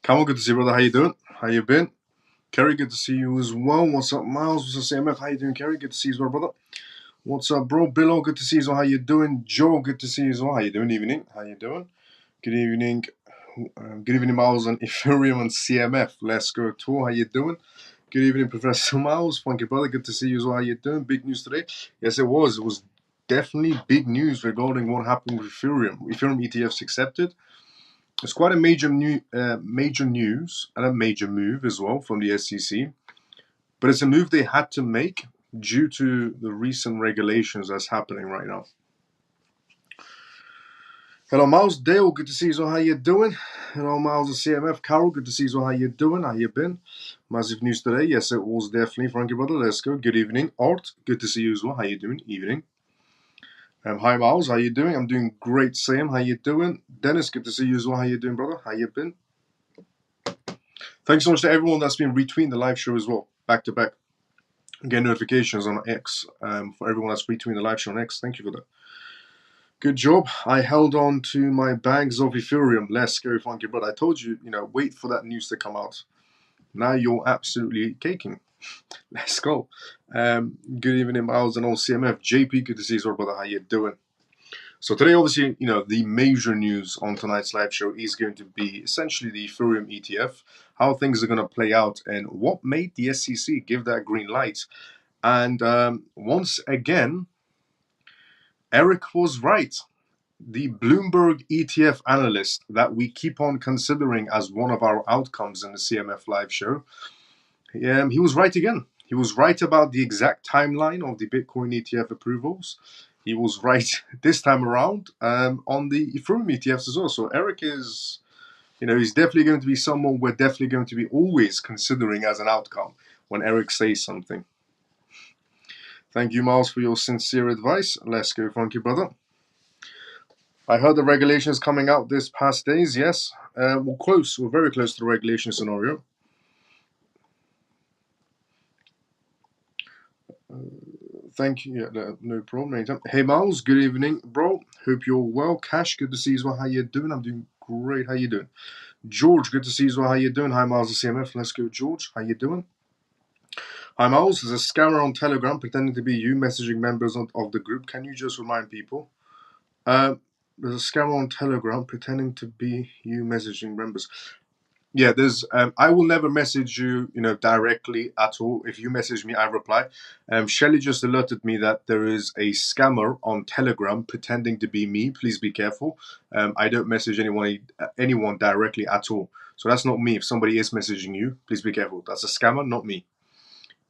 Camel, good to see you, brother. How you doing? How you been? Kerry, good to see you as well. What's up, Miles? What's up, CMF? How you doing, Kerry? Good to see you as well, brother. What's up, bro? Billo, good to see you as well. How you doing? Joe, good to see you as well. How you doing? Evening. How you doing? Good evening. Good evening, Miles on Ethereum and CMF. Let's go tour. How you doing? Good evening, Professor Miles. Funky brother, good to see you as well. How you doing? Big news today. Yes, it was. It was definitely big news regarding what happened with Ethereum. Ethereum ETFs accepted. It's quite a major news and a major move as well from the SEC. But it's a move they had to make due to the recent regulations that's happening right now. Hello, Miles. Dale, good to see you. So how you doing? Hello, Miles and CMF. Carol, good to see you. So how you doing? How you been? Massive news today. Yes, it was definitely. Frankie, brother, let's go. Good evening. Art, good to see you as well. How you doing? Evening. Hi, Miles. How you doing? I'm doing great, Sam. How you doing? Dennis, good to see you as well. How you doing, brother? How you been? Thanks so much to everyone that's been retweeting the live show as well, back to back. Get notifications on X for everyone that's retweeting the live show on X. Thank you for that. Good job. I held on to my bags of Ethereum. Let's go, Funky brother. I told you, wait for that news to come out. Now you're absolutely caking. Let's go. Good evening, Miles and all CMF. JP, good to see you, brother. How you doing? So today, obviously, the major news on tonight's live show is going to be essentially the Ethereum ETF, how things are going to play out, and what made the SEC give that green light. And once again, Eric was right. The Bloomberg ETF analyst that we keep on considering as one of our outcomes in the CMF live show, he was right again. He was right about the exact timeline of the Bitcoin ETF approvals. He was right this time around on the Ethereum ETFs as well. So Eric is, he's definitely going to be someone we're definitely going to be always considering as an outcome when Eric says something. Thank you, Miles, for your sincere advice. Let's go, Funky brother. I heard the regulations coming out this past days. Yes, we're close. We're very close to the regulation scenario. Thank you. Yeah, no problem. Anytime. Hey, Miles. Good evening, bro. Hope you're well. Cash, good to see you as well. How you doing? I'm doing great. How you doing? George, good to see you as well. How you doing? Hi, Miles and CMF. Let's go, George. How you doing? Hi, Miles. There's a scammer on Telegram pretending to be you messaging members of the group. Can you just remind people? There's a scammer on Telegram pretending to be you messaging members. Yeah, there's. I will never message you, directly at all. If you message me, I reply. Shelly just alerted me that there is a scammer on Telegram pretending to be me. Please be careful. I don't message anyone directly at all. So that's not me. If somebody is messaging you, please be careful. That's a scammer, not me.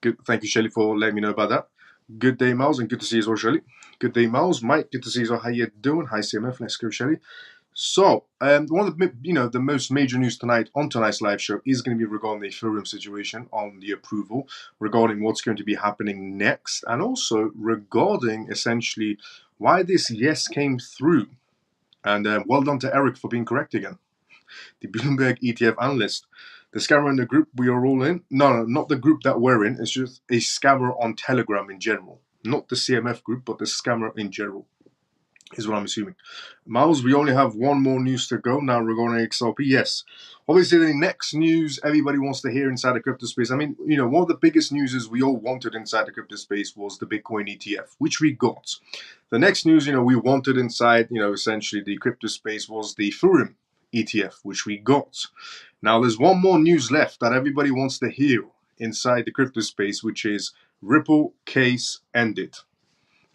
Good. Thank you, Shelly, for letting me know about that. Good day, Miles, and good to see you as well, Shelly. Good day, Miles. Mike, good to see you as well. How you doing? Hi, CMF. Let's go, Shelly. So, one of the most major news tonight on tonight's live show is going to be regarding the Ethereum situation on the approval, regarding what's going to be happening next, and also regarding essentially why this yes came through. And well done to Eric for being correct again. The Bloomberg ETF analyst. The scammer in the group we are all in. No, not the group that we're in. It's just a scammer on Telegram in general. Not the CMF group, but the scammer in general. Is what I'm assuming. Miles, we only have one more news to go now regarding XRP. Yes. Obviously, the next news everybody wants to hear inside the crypto space. I mean, one of the biggest news we all wanted inside the crypto space was the Bitcoin ETF, which we got. The next news, we wanted inside, essentially the crypto space was the Ethereum ETF, which we got. Now, there's one more news left that everybody wants to hear inside the crypto space, which is Ripple case ended.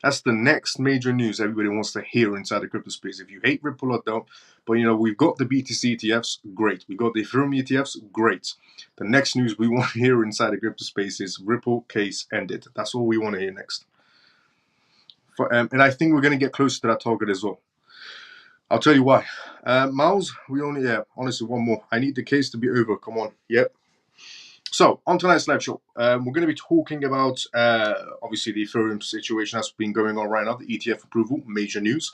That's the next major news everybody wants to hear inside the crypto space. If you hate Ripple or don't, but we've got the BTC ETFs, great. We got the Ethereum ETFs, great. The next news we want to hear inside the crypto space is Ripple case ended. That's all we want to hear next. And I think we're going to get closer to that target as well. I'll tell you why. Miles, we only, honestly, one more. I need the case to be over. Come on. Yep. So, on tonight's live show, we're going to be talking about, obviously, the Ethereum situation that's been going on right now, the ETF approval, major news.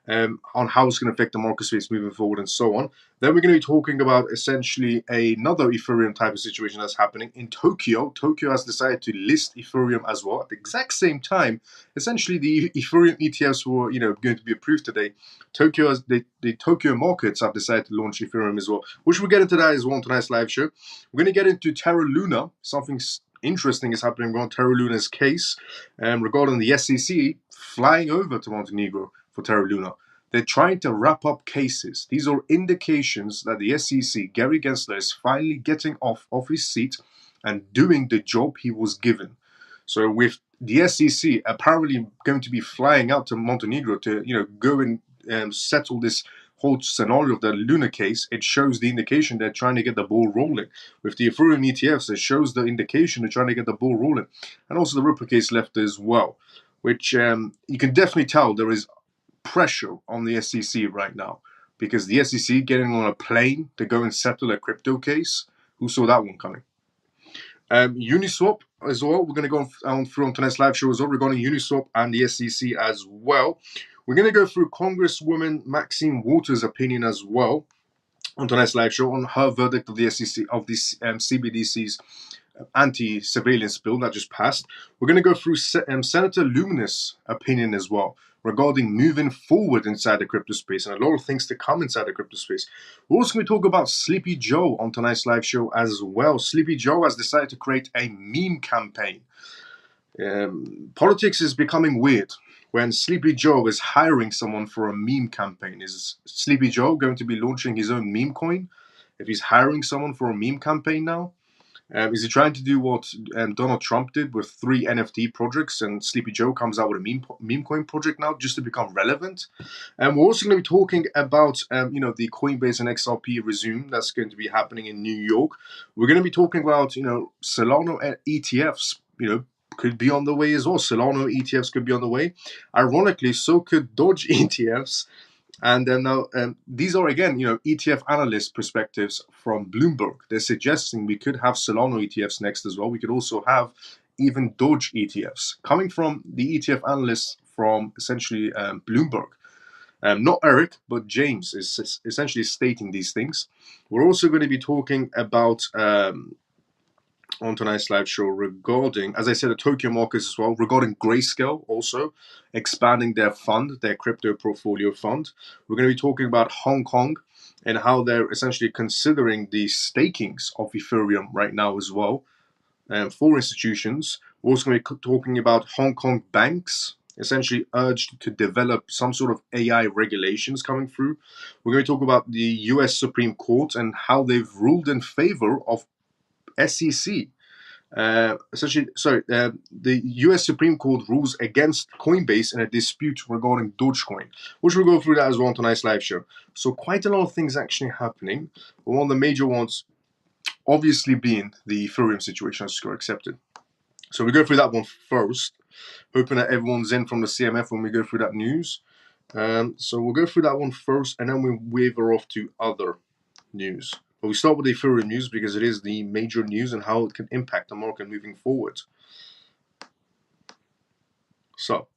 on how it's going to affect the market space moving forward and so on. Then we're going to be talking about essentially another Ethereum type of situation that's happening in Tokyo. Tokyo has decided to list Ethereum as well at the exact same time. Essentially, the Ethereum ETFs were, going to be approved today. The Tokyo markets have decided to launch Ethereum as well, which we'll get into that as well on tonight's live show. We're going to get into Terra Luna. Something interesting is happening on Terra Luna's case regarding the SEC flying over to Montenegro for Terra Luna. They're trying to wrap up cases. These are indications that the SEC, Gary Gensler, is finally getting off his seat and doing the job he was given. So with the SEC apparently going to be flying out to Montenegro to, go and settle this whole scenario of the Luna case, it shows the indication they're trying to get the ball rolling. With the Ethereum ETFs, it shows the indication they're trying to get the ball rolling. And also the Ripple case left as well, which you can definitely tell there is pressure on the SEC right now, because the SEC getting on a plane to go and settle a crypto case. Who saw that one coming? Uniswap as well. We're going to go on through on tonight's live show as well regarding Uniswap and the SEC as well. We're going to go through Congresswoman Maxine Waters' opinion as well on tonight's live show on her verdict of the SEC of the CBDCs anti-surveillance bill that just passed. We're going to go through Senator Luminous' opinion as well regarding moving forward inside the crypto space and a lot of things to come inside the crypto space. We're also going to talk about Sleepy Joe on tonight's live show as well. Sleepy Joe has decided to create a meme campaign. Politics is becoming weird when Sleepy Joe is hiring someone for a meme campaign. Is Sleepy Joe going to be launching his own meme coin if he's hiring someone for a meme campaign now? Is he trying to do what Donald Trump did with 3 NFT projects, and Sleepy Joe comes out with a meme coin project now just to become relevant? And we're also going to be talking about the Coinbase and XRP resume that's going to be happening in New York. We're going to be talking about Solana ETFs. Could be on the way as well. Solana ETFs could be on the way. Ironically, so could Doge ETFs. And then now, these are again, ETF analyst perspectives from Bloomberg. They're suggesting we could have Solana ETFs next as well. We could also have even Doge ETFs coming from the ETF analysts from essentially Bloomberg. Not Eric, but James is essentially stating these things. We're also going to be talking about on tonight's live show regarding, as I said, the Tokyo markets as well, regarding Grayscale also expanding their fund, their crypto portfolio fund. We're going to be talking about Hong Kong and how they're essentially considering the stakings of Ethereum right now as well for institutions. We're also going to be talking about Hong Kong banks essentially urged to develop some sort of AI regulations coming through. We're going to talk about the US Supreme Court and how they've ruled in favor of SEC. The US Supreme Court rules against Coinbase in a dispute regarding Dogecoin, which we'll go through that as well on tonight's live show. So quite a lot of things actually happening. But one of the major ones, obviously, being the Ethereum situation has got accepted. So we go through that one first, hoping that everyone's in from the CMF when we go through that news. So we'll go through that one first, and then we waver off to other news. But we start with the Ethereum news because it is the major news and how it can impact the market moving forward. So,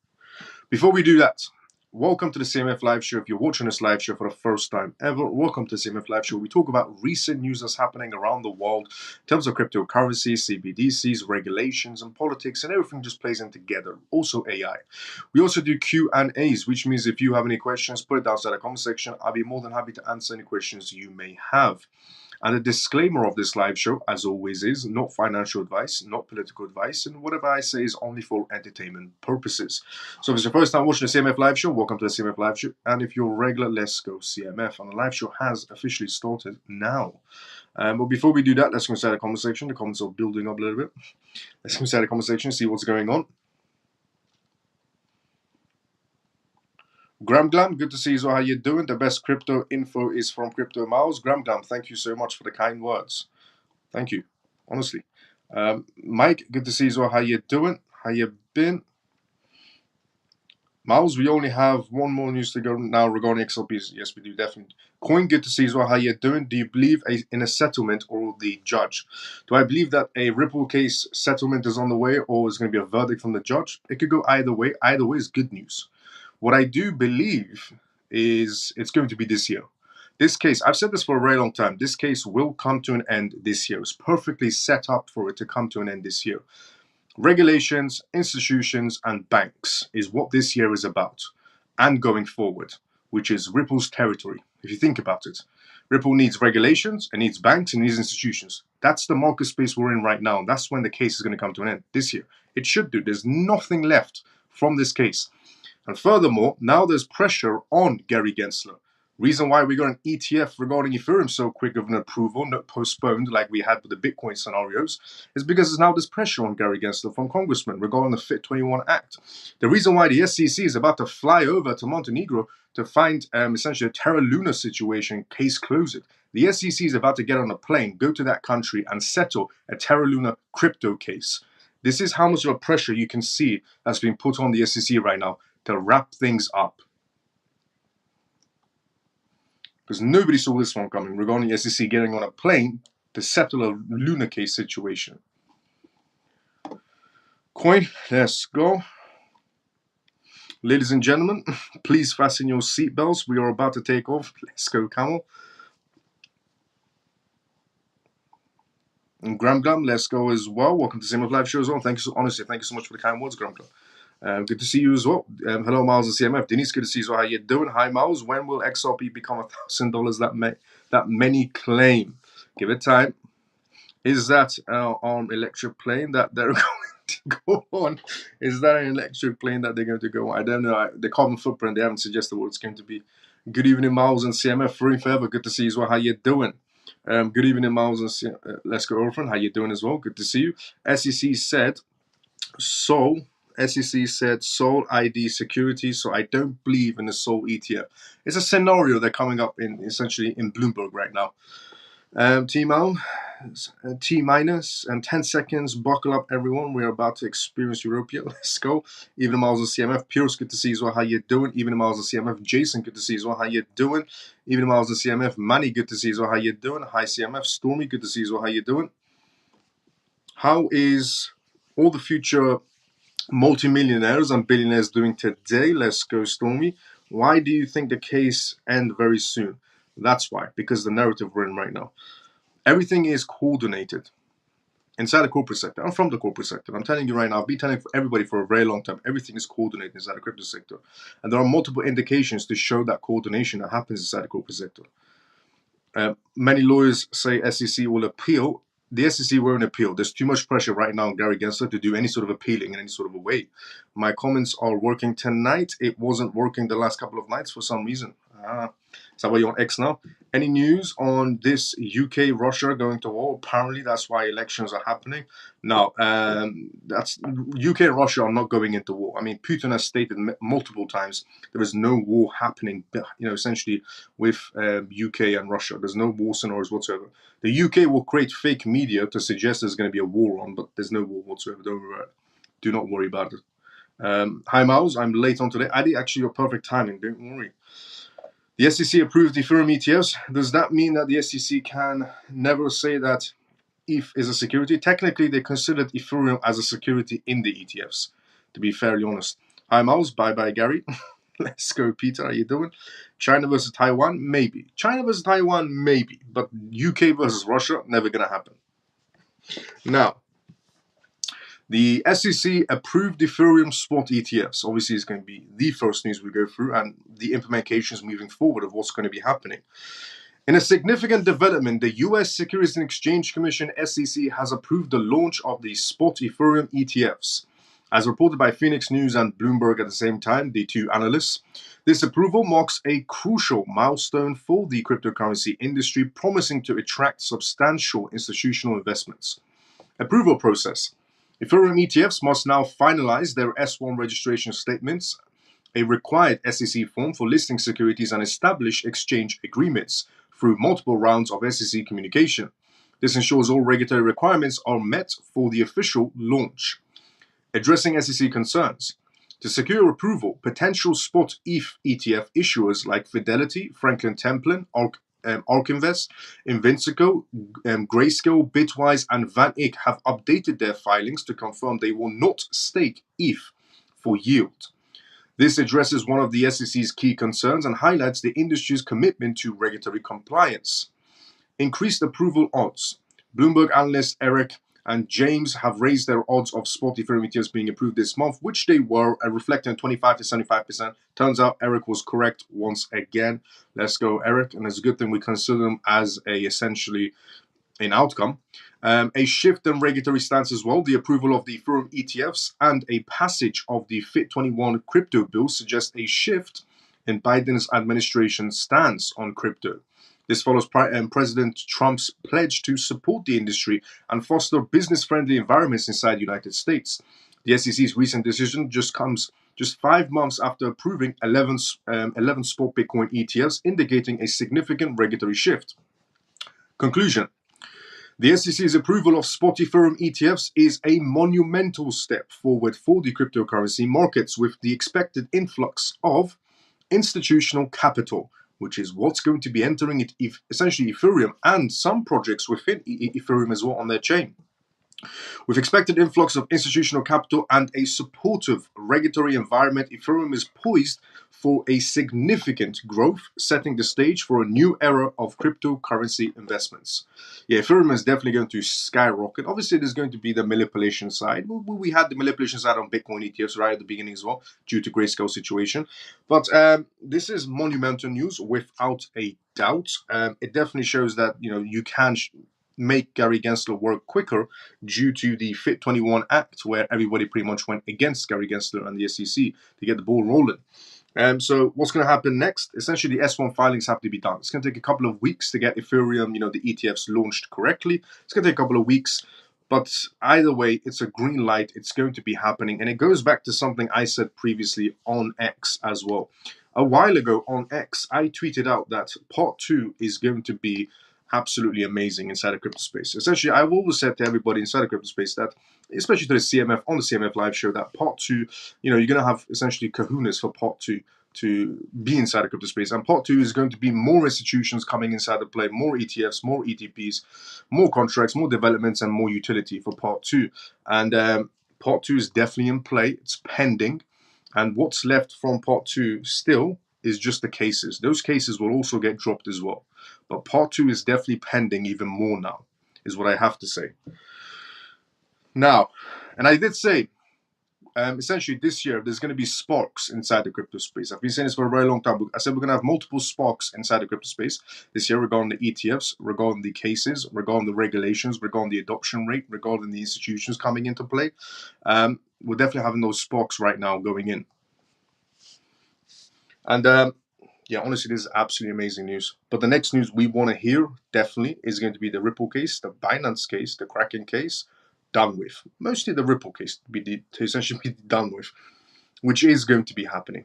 before we do that, welcome to the CMF Live Show. If you're watching this live show for the first time ever, welcome to the CMF Live Show. We talk about recent news that's happening around the world in terms of cryptocurrency, CBDCs, regulations, and politics, and everything just plays in together. Also AI. We also do Q&As, which means if you have any questions, put it down in the comment section. I'll be more than happy to answer any questions you may have. And the disclaimer of this live show, as always, is not financial advice, not political advice, and whatever I say is only for entertainment purposes. So if it's your first time watching the CMF Live Show, welcome to the CMF Live Show. And if you're regular, let's go CMF. And the live show has officially started now. But before we do that, let's go inside the comment section. The comments are building up a little bit. Let's go inside the comment section, see what's going on. Gram Glam, good to see you. How you doing? The best crypto info is from Crypto Miles. Gram Glam, thank you so much for the kind words. Thank you, honestly. Mike, good to see you. How you doing? How you been? Miles, we only have one more news to go now regarding XRPs. Yes, we do, definitely. Coin, good to see you. How you doing? Do you believe in a settlement or the judge? Do I believe that a Ripple case settlement is on the way or is going to be a verdict from the judge? It could go either way. Either way is good news. What I do believe is it's going to be this year. This case, I've said this for a very long time, this case will come to an end this year. It's perfectly set up for it to come to an end this year. Regulations, institutions, and banks is what this year is about, and going forward, which is Ripple's territory. If you think about it, Ripple needs regulations, it needs banks, and needs institutions. That's the market space we're in right now. And that's when the case is going to come to an end this year. It should do. There's nothing left from this case. And furthermore, now there's pressure on Gary Gensler. Reason why we got an ETF regarding Ethereum so quick of an approval, not postponed like we had with the Bitcoin scenarios, is because there's now this pressure on Gary Gensler from congressmen regarding the Fit 21 Act. The reason why the SEC is about to fly over to Montenegro to find essentially a Terra Luna situation, case closed. The SEC is about to get on a plane, go to that country, and settle a Terra Luna crypto case. This is how much of a pressure you can see that's being put on the SEC right now to wrap things up. Because nobody saw this one coming regarding the SEC getting on a plane to settle a Luna case situation. Coin, let's go. Ladies and gentlemen, please fasten your seatbelts. We are about to take off. Let's go, Camel. And Gram, let's go as well. Welcome to CMF Live Show as well. Thank you so, honestly, thank you so much for the kind words, Gram. Good to see you as well. Hello, Miles and CMF. Denise, good to see you. How you doing? Hi, Miles. When will XRP become $1,000 that many claim? Give it time. Is that an electric plane that they're going to go on? Is that an electric plane that they're going to go on? I don't know. The carbon footprint, they haven't suggested what it's going to be. Good evening, Miles and CMF. Free forever. Good to see you as well. How you doing? Good evening, Miles and CMF. Let's go, Orphan. How you doing as well? Good to see you. SEC said so. SEC said Sol ID security, so I don't believe in the Sol ETF. It's a scenario they're coming up in essentially in Bloomberg right now. T minus and 10 seconds. Buckle up, everyone. We're about to experience Europia. Let's go. Even Miles of CMF. Pierce, good to see you as well. How you doing? Even Miles of CMF. Jason, good to see you as well. How you doing? Even Miles of CMF. Manny, good to see you as well. How you doing? Hi CMF. Stormy, good to see you as well. How you doing? How is all the future multimillionaires and billionaires doing today? Let's go, Stormy. Why do you think the case end very soon? That's why, because the narrative we're in right now. Everything is coordinated inside the corporate sector. I'm from the corporate sector. I'm telling you right now, I've been telling everybody for a very long time, everything is coordinated inside the crypto sector. And there are multiple indications to show that coordination that happens inside the corporate sector. Many lawyers say SEC will appeal. The SEC won't appeal. There's too much pressure right now on Gary Gensler to do any sort of appealing in any sort of a way. My comments are working tonight. It wasn't working the last couple of nights for some reason. Is that why you're on X now? Any news on this UK-Russia going to war? Apparently, that's why elections are happening. No, that's UK and Russia are not going into war. I mean, Putin has stated multiple times there is no war happening, essentially with UK and Russia. There's no war scenarios whatsoever. The UK will create fake media to suggest there's going to be a war on, but there's no war whatsoever. Do not worry about it. Hi, Miles. I'm late on today. Adi, actually, your perfect timing. Don't worry. The SEC approved Ethereum ETFs. Does that mean that the SEC can never say that ETH is a security? Technically, they considered Ethereum as a security in the ETFs, to be fairly honest. Hi, Miles. Bye-bye, Gary. Let's go, Peter. How you doing? China versus Taiwan? Maybe. China versus Taiwan? Maybe. But UK versus Russia? Never going to happen. Now, the SEC approved Ethereum spot ETFs. Obviously, it's going to be the first news we go through and the implications moving forward of what's going to be happening. In a significant development, the US Securities and Exchange Commission, SEC, has approved the launch of the spot Ethereum ETFs. As reported by Phoenix News and Bloomberg at the same time, the two analysts, this approval marks a crucial milestone for the cryptocurrency industry, promising to attract substantial institutional investments. Approval process. Ethereum ETFs must now finalize their S1 registration statements, a required SEC form for listing securities, and establish exchange agreements through multiple rounds of SEC communication. This ensures all regulatory requirements are met for the official launch. Addressing SEC concerns. To secure approval, potential spot ETH ETF issuers like Fidelity, Franklin Templeton, ARK Invest, Invincico, Grayscale, Bitwise, and Van Eck have updated their filings to confirm they will not stake ETH for yield. This addresses one of the SEC's key concerns and highlights the industry's commitment to regulatory compliance. Increased approval odds. Bloomberg analysts Eric and James have raised their odds of spot Ethereum ETFs being approved this month, which they were, reflecting 25 to 75%. Turns out Eric was correct once again. Let's go, Eric. And it's a good thing we consider them as essentially an outcome. A shift in regulatory stance as well. The approval of the Ethereum ETFs and a passage of the FIT21 crypto bill suggest a shift in Biden's administration's stance on crypto. This follows President Trump's pledge to support the industry and foster business-friendly environments inside the United States. The SEC's recent decision comes 5 months after approving 11 spot Bitcoin ETFs, indicating a significant regulatory shift. Conclusion. The SEC's approval of spot Ethereum ETFs is a monumental step forward for the cryptocurrency markets, with the expected influx of institutional capital, which is what's going to be entering it, essentially Ethereum and some projects within Ethereum as well on their chain. With expected influx of institutional capital and a supportive regulatory environment, Ethereum is poised for a significant growth, setting the stage for a new era of cryptocurrency investments. Yeah, Ethereum is definitely going to skyrocket. Obviously, there's going to be the manipulation side. We had the manipulation side on Bitcoin ETFs right at the beginning as well, due to Grayscale situation. But this is monumental news without a doubt. It definitely shows that you can make Gary Gensler work quicker due to the FIT21 Act, where everybody pretty much went against Gary Gensler and the SEC to get the ball rolling. So what's going to happen next? Essentially, the S1 filings have to be done. It's going to take a couple of weeks to get Ethereum, the ETFs launched correctly. It's going to take a couple of weeks. But either way, it's a green light. It's going to be happening. And it goes back to something I said previously on X as well. A while ago on X, I tweeted out that Part 2 is going to be absolutely amazing inside the crypto space. Essentially, I've always said to everybody inside the crypto space that, especially to the CMF, on the CMF live show, that Part 2, you're going to have essentially kahunas for Part 2 to be inside the crypto space. And Part 2 is going to be more institutions coming inside the play, more ETFs, more ETPs, more contracts, more developments, and more utility for Part 2. And Part 2 is definitely in play. It's pending. And what's left from Part 2 still is just the cases. Those cases will also get dropped as well. But Part 2 is definitely pending even more now, is what I have to say. Now, and I did say, essentially this year, there's going to be sparks inside the crypto space. I've been saying this for a very long time. I said we're going to have multiple sparks inside the crypto space this year regarding the ETFs, regarding the cases, regarding the regulations, regarding the adoption rate, regarding the institutions coming into play. We're definitely having those sparks right now going in. And yeah, honestly, this is absolutely amazing news. But the next news we want to hear definitely is going to be the Ripple case, the Binance case, the Kraken case, done with. Mostly the Ripple case to essentially be done with, which is going to be happening.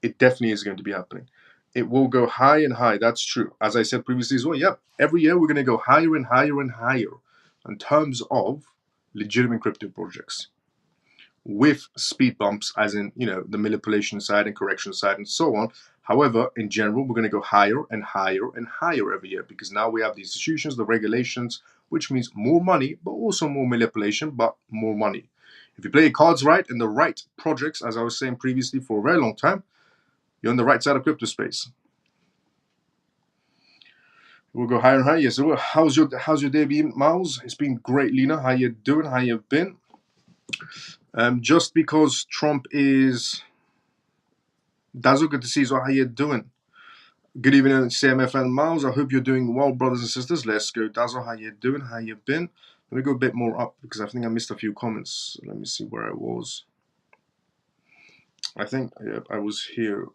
It definitely is going to be happening. It will go high and high. That's true. As I said previously as well, yeah, every year we're going to go higher and higher and higher in terms of legitimate crypto projects, with speed bumps, as in, the manipulation side and correction side and so on. However, in general, we're going to go higher and higher and higher every year, because now we have the institutions, the regulations, which means more money, but also more manipulation, but more money. If you play your cards right and the right projects, as I was saying previously for a very long time, you're on the right side of crypto space. We'll go higher and higher. So how's your day been, Miles? It's been great, Lena. How you doing? How you been? Just because Trump is... Dazzle, good to see you. So how you doing? Good evening, CMF and Miles. I hope you're doing well, brothers and sisters. Let's go. Dazzle, how you doing? How you been? Let me go a bit more up, because I think I missed a few comments. Let me see where I was. I think I was here.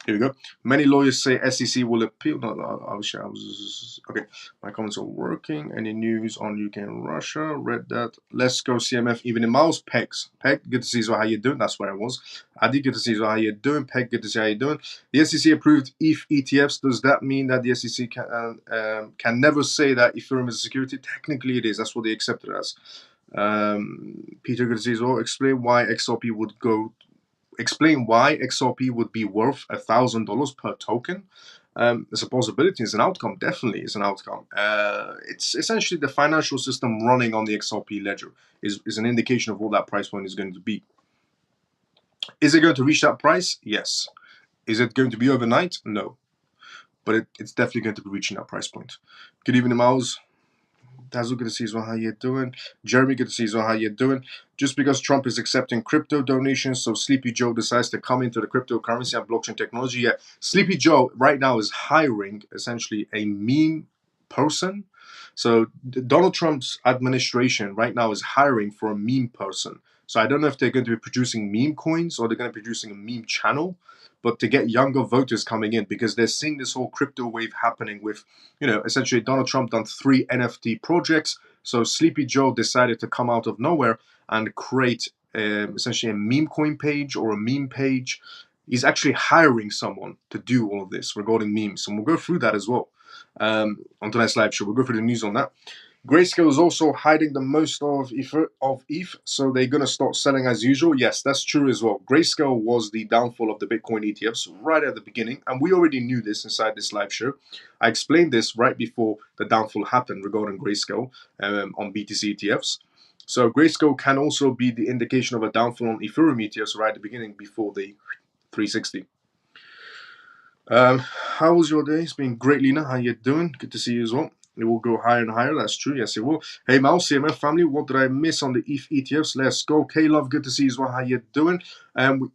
Here we go. Many lawyers say SEC will appeal. No, I was okay. My comments are working. Any news on UK and Russia? Read that. Let's go CMF. Evening, Miles. Pegs. Peg, good to see you. How you doing? That's where I was. Adi, good to see you. How you doing? Peg, good to see how you doing. The SEC approved ETH ETFs. Does that mean that the SEC can never say that Ethereum is a security? Technically, it is. That's what they accept it as. Peter, good to see you. Well, explain why XRP would be worth $1,000 per token. It's a possibility, it's an outcome, definitely it's an outcome. It's essentially the financial system running on the XRP ledger is an indication of what that price point is going to be. Is it going to reach that price? Yes. Is it going to be overnight? No. But it's definitely going to be reaching that price point. Good evening, Miles. Dazzle, good to see you as well. How you doing? Jeremy, good to see you as well. How you doing? Just because Trump is accepting crypto donations, so Sleepy Joe decides to come into the cryptocurrency and blockchain technology. Yeah, Sleepy Joe right now is hiring essentially a meme person. So Donald Trump's administration right now is hiring for a meme person. So I don't know if they're going to be producing meme coins or they're going to be producing a meme channel, but to get younger voters coming in because they're seeing this whole crypto wave happening with, essentially Donald Trump done 3 NFT projects. So Sleepy Joe decided to come out of nowhere and create essentially a meme coin page or a meme page. He's actually hiring someone to do all of this regarding memes, and we'll go through that as well on tonight's live show. We'll go through the news on that. Grayscale is also hiding the most of ETH, so they're going to start selling as usual. Yes, that's true as well. Grayscale was the downfall of the Bitcoin ETFs right at the beginning, and we already knew this inside this live show. I explained this right before the downfall happened regarding Grayscale on BTC ETFs. So Grayscale can also be the indication of a downfall on Ethereum ETFs right at the beginning before the 360. How was your day? It's been great, Lena. How you doing? Good to see you as well. It will go higher and higher. That's true. Yes, it will. Hey, Mal, CMF family. What did I miss on the ETH ETFs? Let's go. K-Love, good to see you as well. How you doing? Ethereum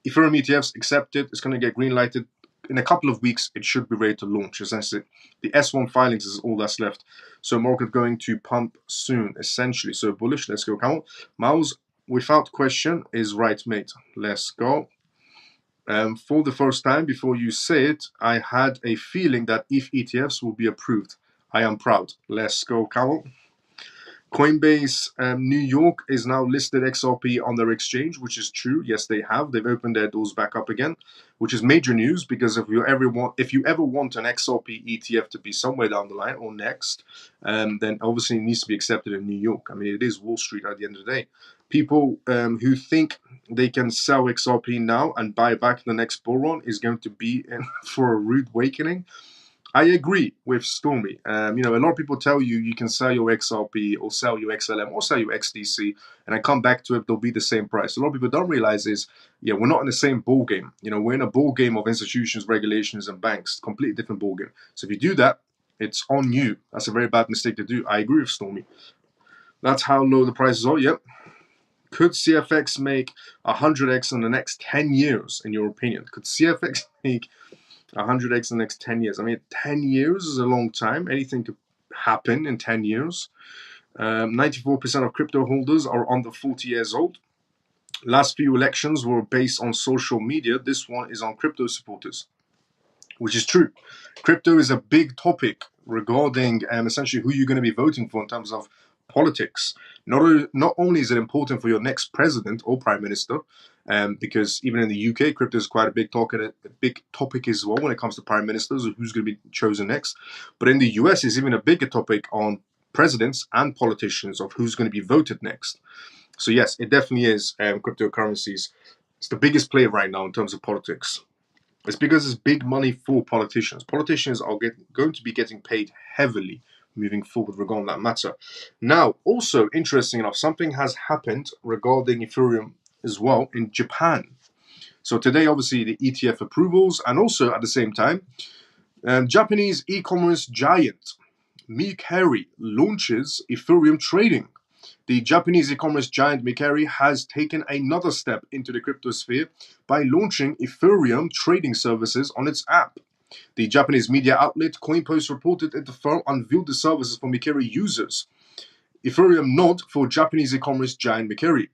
ETFs accepted. It's going to get green lighted. In a couple of weeks, it should be ready to launch. Essentially, the S1 filings is all that's left. So market going to pump soon, essentially. So bullish. Let's go, Camel. Miles, without question, is right, mate. Let's go. For the first time, before you say it, I had a feeling that ETH ETFs will be approved. I am proud. Let's go, Camel. Coinbase New York is now listed XRP on their exchange, which is true. Yes, they have. They've opened their doors back up again, which is major news because if you ever want an XRP ETF to be somewhere down the line or next, then obviously it needs to be accepted in New York. I mean, it is Wall Street at the end of the day. People who think they can sell XRP now and buy back the next bull run is going to be in for a rude awakening. I agree with Stormy. A lot of people tell you you can sell your XRP or sell your XLM or sell your XDC, and I come back to it, they'll be the same price. A lot of people don't realize is, we're not in the same ball game. We're in a ball game of institutions, regulations, and banks. Completely different ball game. So if you do that, it's on you. That's a very bad mistake to do. I agree with Stormy. That's how low the prices are. Yep. Could CFX make 100x in the next 10 years, in your opinion? Could CFX make 100x in the next 10 years? I mean, 10 years is a long time. Anything could happen in 10 years. 94% of crypto holders are under 40 years old. Last few elections were based on social media. This one is on crypto supporters, which is true. Crypto is a big topic regarding essentially who you're going to be voting for in terms of politics. Not only is it important for your next president or prime minister, because even in the UK, crypto is quite a big topic as well when it comes to prime ministers or who's going to be chosen next. But in the US, it's even a bigger topic on presidents and politicians of who's going to be voted next. So yes, it definitely is cryptocurrencies. It's the biggest player right now in terms of politics. It's because it's big money for politicians. Politicians are going to be getting paid heavily moving forward regarding that matter. Now, also interesting enough, something has happened regarding Ethereum as well in Japan. So today, obviously, the ETF approvals, and also at the same time, Japanese e-commerce giant Mikeri launches Ethereum trading. The Japanese e-commerce giant Mikeri has taken another step into the crypto sphere by launching Ethereum trading services on its app. The Japanese media outlet CoinPost reported that the firm unveiled the services for Mikeri users. Ethereum nod for Japanese e-commerce giant Mikeri.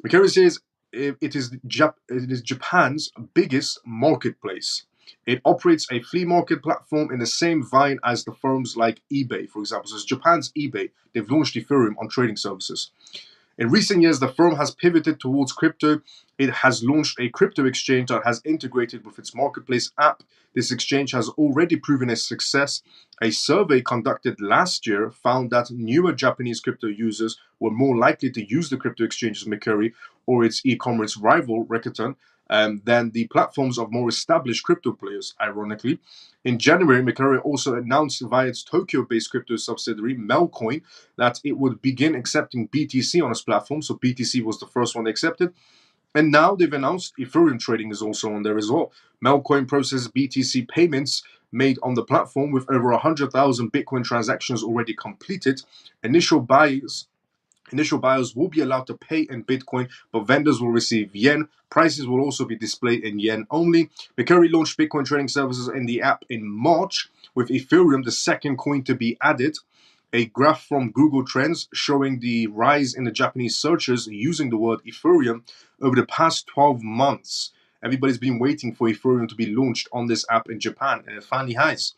Mikeri says it is Japan's biggest marketplace. It operates a flea market platform in the same vein as the firms like eBay, for example. So it's Japan's eBay. They've launched Ethereum on trading services. In recent years, the firm has pivoted towards crypto. It has launched a crypto exchange that has integrated with its marketplace app. This exchange has already proven a success. A survey conducted last year found that newer Japanese crypto users were more likely to use the crypto exchanges Mikeri or its e-commerce rival Rakuten than the platforms of more established crypto players, ironically. In January, Mercari also announced via its Tokyo-based crypto subsidiary, Melcoin, that it would begin accepting BTC on its platform. So BTC was the first one they accepted. And now they've announced Ethereum trading is also on there as well. Melcoin processes BTC payments made on the platform with over 100,000 Bitcoin transactions already completed. Initial buyers will be allowed to pay in Bitcoin, but vendors will receive yen. Prices will also be displayed in yen only. Mercari launched Bitcoin trading services in the app in March, with Ethereum the second coin to be added. A graph from Google Trends showing the rise in the Japanese searches using the word Ethereum over the past 12 months. Everybody's been waiting for Ethereum to be launched on this app in Japan, and it finally has.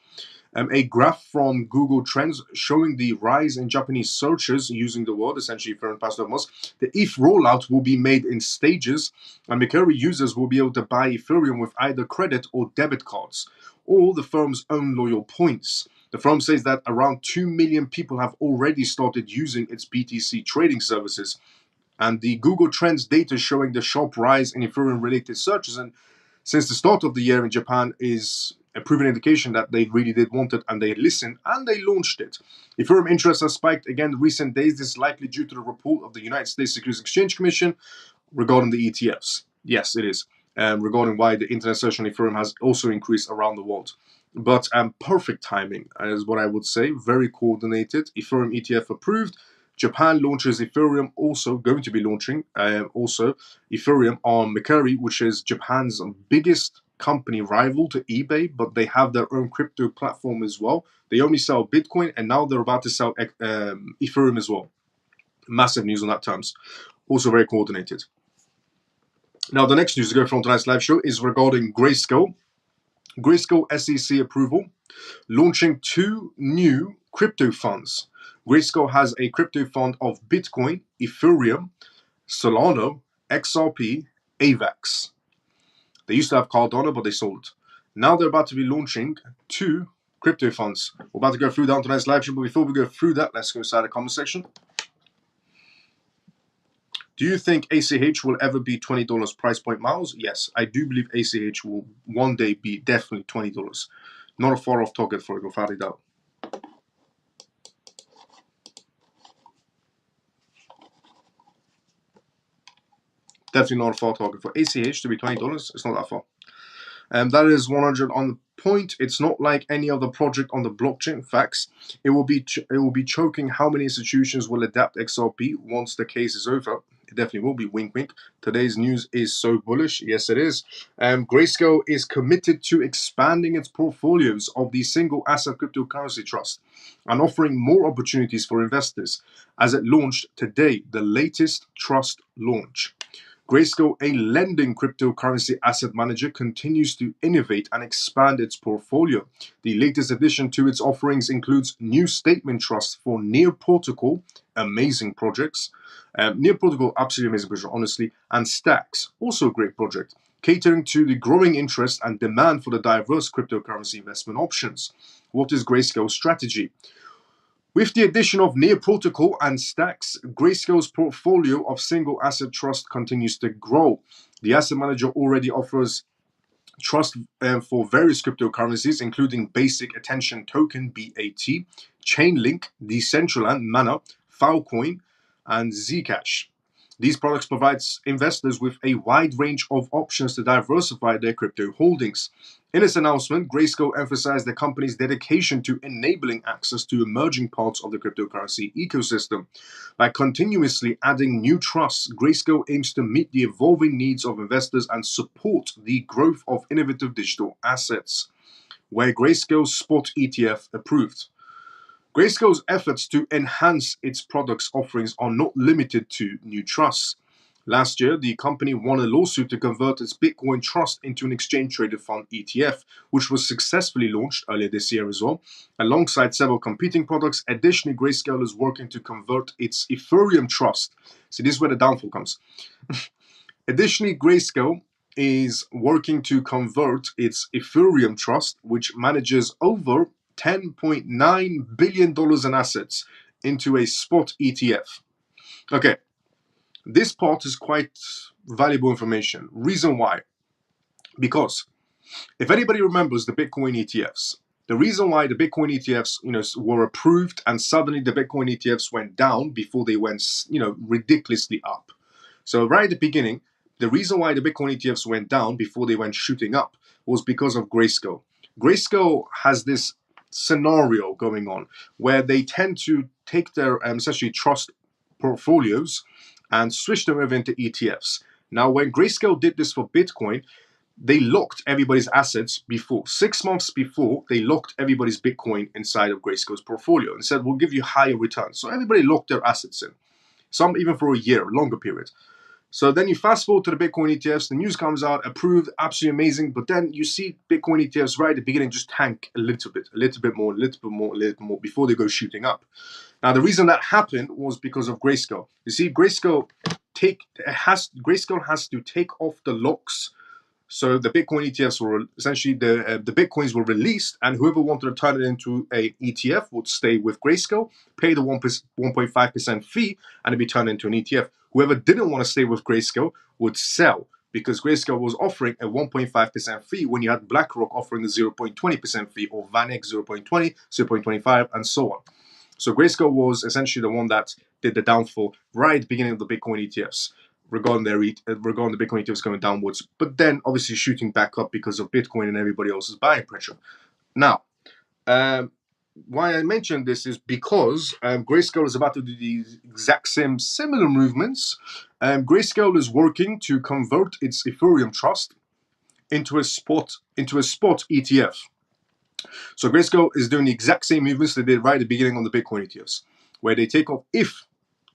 A graph from Google Trends showing the rise in Japanese searches using the word, essentially Ethereum past 12 months. The ETH rollout will be made in stages, and Mercari users will be able to buy Ethereum with either credit or debit cards, or the firm's own loyal points. The firm says that around 2 million people have already started using its BTC trading services. And the Google Trends data showing the sharp rise in Ethereum-related searches and since the start of the year in Japan is a proven indication that they really did want it and they listened and they launched it. Ethereum interest has spiked again in recent days. This is likely due to the report of the United States Securities Exchange Commission regarding the ETFs. Yes, it is. Regarding why the internet search on Ethereum has also increased around the world. But perfect timing is what I would say. Very coordinated. Ethereum ETF approved. Japan launches Ethereum, also going to be launching also Ethereum on Mercari, which is Japan's biggest company rival to eBay, but they have their own crypto platform as well. They only sell Bitcoin, and now they're about to sell Ethereum as well. Massive news on that terms. Also very coordinated. Now, the next news to go from tonight's live show is regarding Grayscale. Grayscale SEC approval, launching 2 new crypto funds. Grayscale has a crypto fund of Bitcoin, Ethereum, Solana, XRP, AVAX. They used to have Cardano, but they sold it. Now they're about to be launching 2 crypto funds. We're about to go through down tonight's live show, but before we go through that, let's go inside the comment section. Do you think ACH will ever be $20 price point, Miles? Yes, I do believe ACH will one day be definitely $20. Not a far off target for it, without a doubt. Definitely not a far target for ACH to be $20. It's not that far. That is 100 on the point. It's not like any other project on the blockchain. Facts. It will be choking how many institutions will adapt XRP once the case is over. It definitely will be. Wink, wink. Today's news is so bullish. Yes, it is. Grayscale is committed to expanding its portfolios of the single asset cryptocurrency trust and offering more opportunities for investors as it launched today, the latest trust launch. Grayscale, a lending cryptocurrency asset manager, continues to innovate and expand its portfolio. The latest addition to its offerings includes new statement trusts for Near Protocol, amazing projects. Near Protocol, absolutely amazing project, honestly, and Stacks, also a great project, catering to the growing interest and demand for the diverse cryptocurrency investment options. What is Grayscale's strategy? With the addition of Near Protocol and Stacks, Grayscale's portfolio of single asset trust continues to grow. The asset manager already offers trust for various cryptocurrencies, including Basic Attention Token (BAT), Chainlink, Decentraland, Mana, Filecoin, and Zcash. These products provide investors with a wide range of options to diversify their crypto holdings. In its announcement, Grayscale emphasized the company's dedication to enabling access to emerging parts of the cryptocurrency ecosystem. By continuously adding new trusts, Grayscale aims to meet the evolving needs of investors and support the growth of innovative digital assets. Where Grayscale's Spot ETF approved. Grayscale's efforts to enhance its products offerings are not limited to new trusts. Last year, the company won a lawsuit to convert its Bitcoin trust into an exchange-traded fund ETF, which was successfully launched earlier this year as well. Alongside several competing products, additionally, Grayscale is working to convert its Ethereum trust. See, this is where the downfall comes. Additionally, Grayscale is working to convert its Ethereum trust, which manages over $10.9 billion in assets, into a spot ETF. Okay, This part is quite valuable information. Reason why? Because if anybody remembers the Bitcoin ETFs, the reason why the Bitcoin ETFs, were approved and suddenly the Bitcoin ETFs went down before they went, ridiculously up. So right at the beginning, the reason why the Bitcoin ETFs went down before they went shooting up was because of Grayscale. Grayscale has this scenario going on where they tend to take their essentially trust portfolios and switch them over into ETFs. Now, when Grayscale did this for Bitcoin, they locked everybody's assets before 6 months before they locked everybody's Bitcoin inside of Grayscale's portfolio and said, we'll give you higher returns. So everybody locked their assets in, some even for a year, longer period. So then you fast forward to the Bitcoin ETFs, the news comes out, approved, absolutely amazing. But then you see Bitcoin ETFs right at the beginning just tank a little bit more before they go shooting up. Now, the reason that happened was because of Grayscale. You see, Grayscale has to take off the locks. So the Bitcoin ETFs were essentially the Bitcoins were released, and whoever wanted to turn it into an ETF would stay with Grayscale, pay the 1.5% fee, and it'd be turned into an ETF. Whoever didn't want to stay with Grayscale would sell, because Grayscale was offering a 1.5% fee when you had BlackRock offering a 0.20% fee, or VanEck 0.20, 0.25, and so on. So Grayscale was essentially the one that did the downfall right at the beginning of the Bitcoin ETFs, regarding the Bitcoin ETFs going downwards, but then obviously shooting back up because of Bitcoin and everybody else's buying pressure. Now, why I mentioned this is because Grayscale is about to do the exact similar movements. Grayscale is working to convert its Ethereum trust into a spot ETF. So Grayscale is doing the exact same movements they did right at the beginning on the Bitcoin ETFs, where they take off if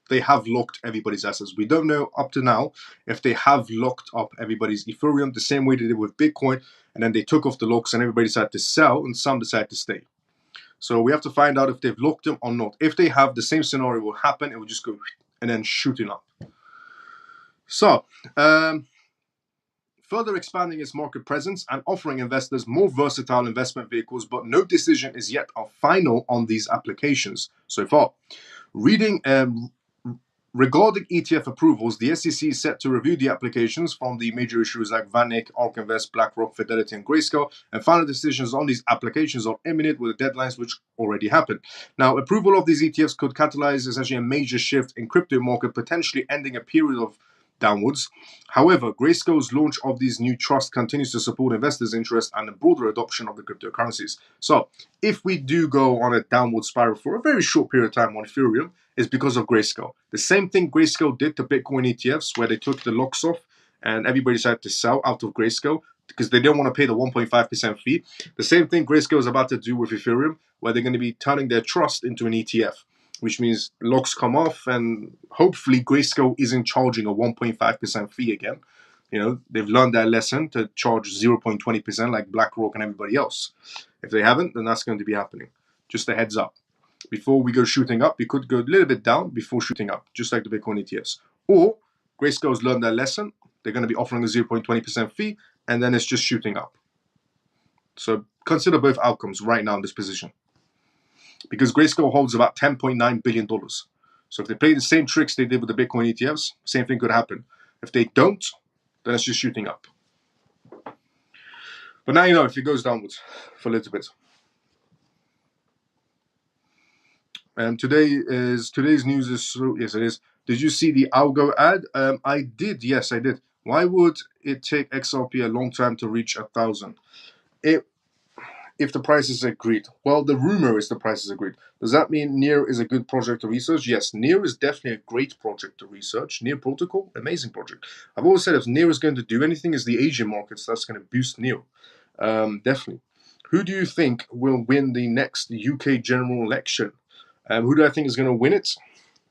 they have locked everybody's assets. We don't know up to now if they have locked up everybody's Ethereum the same way they did with Bitcoin, and then they took off the locks and everybody decided to sell and some decided to stay. So we have to find out if they've locked them or not. If they have, the same scenario will happen. It will just go and then shooting up. So, further expanding its market presence and offering investors more versatile investment vehicles, but no decision is yet final on these applications so far. Regarding ETF approvals, the SEC is set to review the applications from the major issuers like VanEck, ARK Invest, BlackRock, Fidelity, and Grayscale, and final decisions on these applications are imminent with the deadlines which already happened. Now, approval of these ETFs could catalyze essentially a major shift in crypto market, potentially ending a period of downwards. However, Grayscale's launch of these new trusts continues to support investors' interest and a broader adoption of the cryptocurrencies. So, if we do go on a downward spiral for a very short period of time on Ethereum, is because of Grayscale. The same thing Grayscale did to Bitcoin ETFs, where they took the locks off and everybody decided to sell out of Grayscale because they didn't want to pay the 1.5% fee. The same thing Grayscale is about to do with Ethereum, where they're going to be turning their trust into an ETF, which means locks come off and hopefully Grayscale isn't charging a 1.5% fee again. They've learned their lesson to charge 0.20% like BlackRock and everybody else. If they haven't, then that's going to be happening. Just a heads up. Before we go shooting up, we could go a little bit down before shooting up, just like the Bitcoin ETFs. Or Grayscale's learned their lesson. They're going to be offering a 0.20% fee, and then it's just shooting up. So consider both outcomes right now in this position. Because Grayscale holds about $10.9 billion. So if they play the same tricks they did with the Bitcoin ETFs, same thing could happen. If they don't, then it's just shooting up. But now you know if it goes downwards for a little bit. And today's news is yes, it is. Did you see the algo ad? I did. Yes, I did. Why would it take XRP a long time to reach 1,000? If the price is agreed. Well, the rumor is the price is agreed. Does that mean NEAR is a good project to research? Yes, NEAR is definitely a great project to research. NEAR protocol, amazing project. I've always said if NEAR is going to do anything, it's the Asian markets that's going to boost NEAR. Definitely. Who do you think will win the next UK general election? Who do I think is going to win it?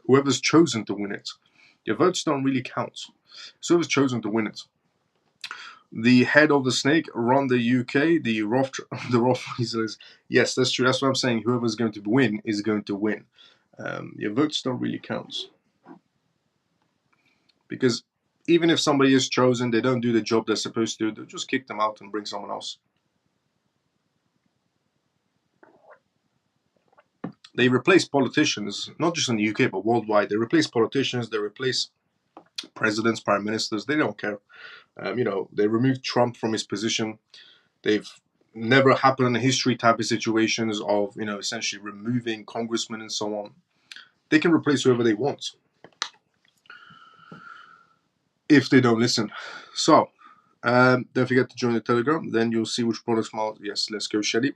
Whoever's chosen to win it. Your votes don't really count. So whoever's chosen to win it. The head of the snake run the UK. The Roth says, yes, that's true. That's what I'm saying. Whoever's going to win is going to win. Your votes don't really count. Because even if somebody is chosen, they don't do the job they're supposed to, they'll just kick them out and bring someone else. They replace politicians, not just in the UK, but worldwide. They replace politicians, they replace presidents, prime ministers, they don't care. They removed Trump from his position. They've never happened in history type of situations of, essentially removing congressmen and so on. They can replace whoever they want if they don't listen. So, don't forget to join the Telegram. Then you'll see which products. Yes, let's go, Shelly.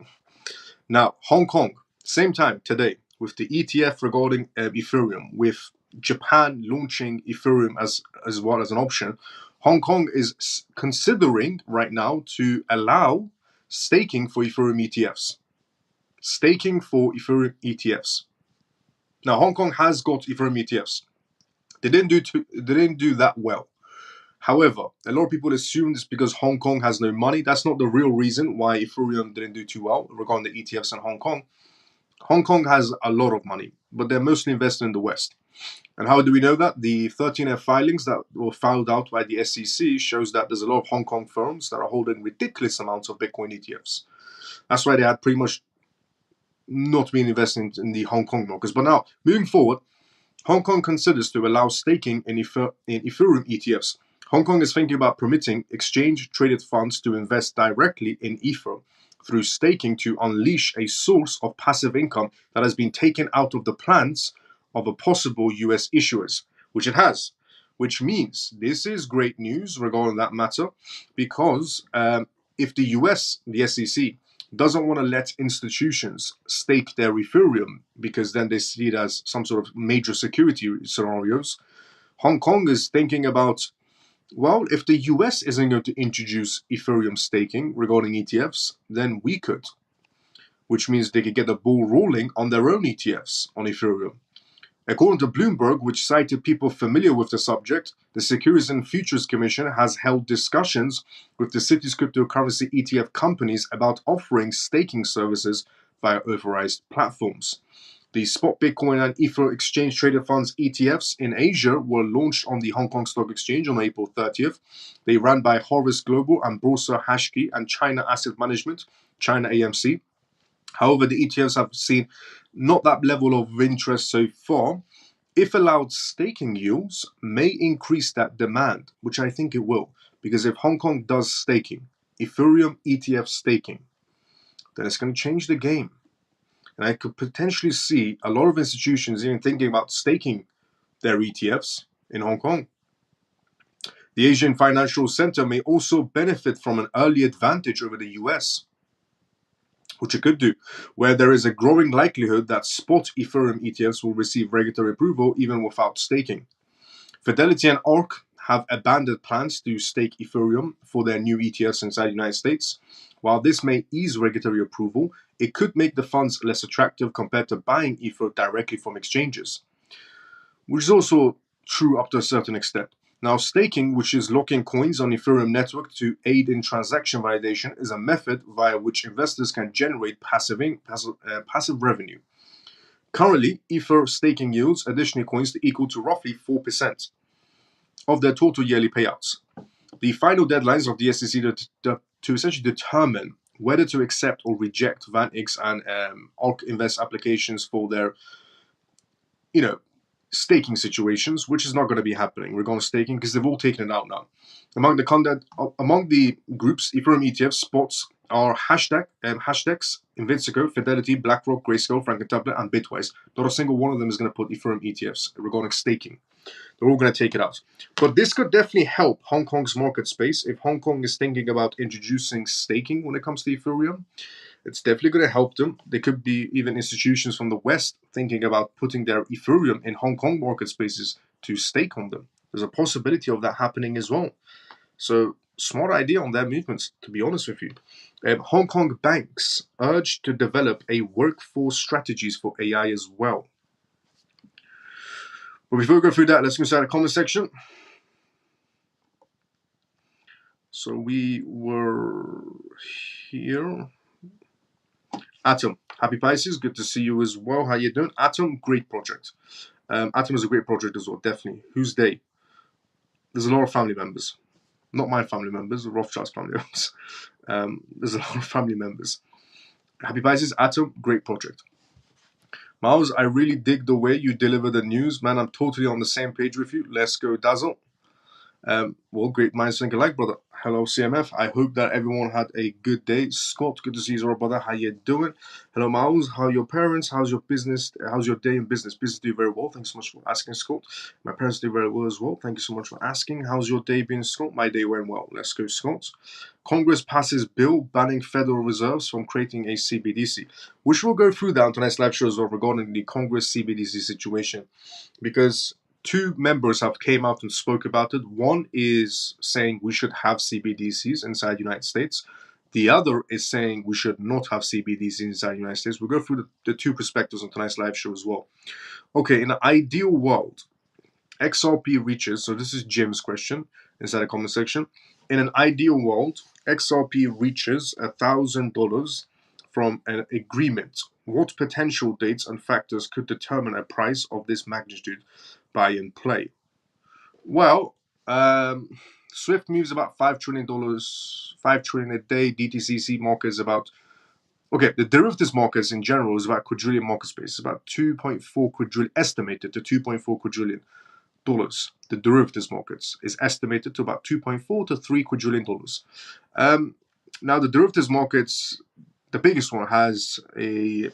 Now, Hong Kong, same time today with the ETF regarding Ethereum, with Japan launching Ethereum as well as an option. Hong Kong is considering right now to allow staking for Ethereum ETFs. Staking for Ethereum ETFs. Now, Hong Kong has got Ethereum ETFs. They didn't do that well. However, a lot of people assume it's because Hong Kong has no money. That's not the real reason why Ethereum didn't do too well regarding the ETFs in Hong Kong. Hong Kong has a lot of money, but they're mostly invested in the West. And how do we know that? The 13F filings that were filed out by the SEC shows that there's a lot of Hong Kong firms that are holding ridiculous amounts of Bitcoin ETFs. That's why they had pretty much not been investing in the Hong Kong markets. But now, moving forward, Hong Kong considers to allow staking in Ethereum ETFs. Hong Kong is thinking about permitting exchange-traded funds to invest directly in Ether through staking to unleash a source of passive income that has been taken out of the plans of a possible US issuers, which it has. Which means this is great news regarding that matter, because if the US, the SEC, doesn't want to let institutions stake their Ethereum because then they see it as some sort of major security scenarios, Hong Kong is thinking about, well, if the US isn't going to introduce Ethereum staking regarding ETFs, then we could, which means they could get the ball rolling on their own ETFs on Ethereum. According to Bloomberg, which cited people familiar with the subject, the Securities and Futures Commission has held discussions with the city's cryptocurrency ETF companies about offering staking services via authorized platforms. The spot Bitcoin and Ether exchange traded funds ETFs in Asia were launched on the Hong Kong Stock Exchange on April 30th. They ran by Harvest Global and Bursa Hashkey and China Asset Management, China AMC. However, the ETFs have seen not that level of interest so far. If allowed, staking yields may increase that demand, which I think it will, because if Hong Kong does staking, Ethereum ETF staking, then it's going to change the game. And I could potentially see a lot of institutions even thinking about staking their ETFs in Hong Kong. The Asian Financial Center may also benefit from an early advantage over the US, which it could do, where there is a growing likelihood that spot Ethereum ETFs will receive regulatory approval even without staking. Fidelity and ARK have abandoned plans to stake Ethereum for their new ETFs inside the United States. While this may ease regulatory approval, it could make the funds less attractive compared to buying Ether directly from exchanges, which is also true up to a certain extent. Now, staking, which is locking coins on Ethereum network to aid in transaction validation, is a method via which investors can generate passive revenue. Currently, Ether staking yields additional coins equal to roughly 4% of their total yearly payouts. The final deadlines of the SEC to essentially determine whether to accept or reject VanEck and ARK Invest applications for their, staking situations, which is not going to be happening. We're going to staking because they've all taken it out now. Among the groups, Ethereum ETF spots are Hashdex, Invincico, Fidelity, BlackRock, Grayscale, Franklin Templeton, and Bitwise. Not a single one of them is going to put Ethereum ETFs regarding staking. They're all going to take it out. But this could definitely help Hong Kong's market space if Hong Kong is thinking about introducing staking when it comes to Ethereum. It's definitely going to help them. There could be even institutions from the West thinking about putting their Ethereum in Hong Kong market spaces to stake on them. There's a possibility of that happening as well. So, smart idea on their movements, to be honest with you. Hong Kong banks urged to develop a workforce strategies for AI as well. But before we go through that, let's go inside the comment section. So we were here. Atom, happy Pisces, good to see you as well. How you doing? Atom, great project. Atom is a great project as well, definitely. Who's they? There's a lot of family members. Not my family members, the Rothschild's family members. There's a lot of family members. Happy Pisces, Atom, great project. Miles, I really dig the way you deliver the news. Man, I'm totally on the same page with you. Let's go, Dazzle. Well, great minds think alike, brother. Hello, CMF. I hope that everyone had a good day. Scott, good to see you, brother. How you doing? Hello, Miles. How are your parents? How's your business? How's your day in business? Business do very well. Thanks so much for asking, Scott. My parents do very well as well. Thank you so much for asking. How's your day been, Scott? My day went well. Let's go, Scott. Congress passes bill banning Federal Reserves from creating a CBDC, which we'll go through that on tonight's live show as well regarding the Congress CBDC situation, because two members have came out and spoke about it. One is saying we should have CBDCs inside the United States. The other is saying we should not have CBDCs inside the United States. We'll go through the two perspectives on tonight's live show as well. Okay, in an ideal world, XRP reaches, so this is Jim's question inside the comment section. In an ideal world, XRP reaches $1,000 from an agreement. What potential dates and factors could determine a price of this magnitude buy and play? Well, Swift moves about $5 trillion, $5 trillion a day. DTCC market is about, okay, the derivatives markets in general is about quadrillion market space. It's about 2.4 quadrillion, estimated to 2.4 quadrillion dollars. The derivatives markets is estimated to about 2.4 to 3 quadrillion dollars. Now, the derivatives markets, the biggest one, has a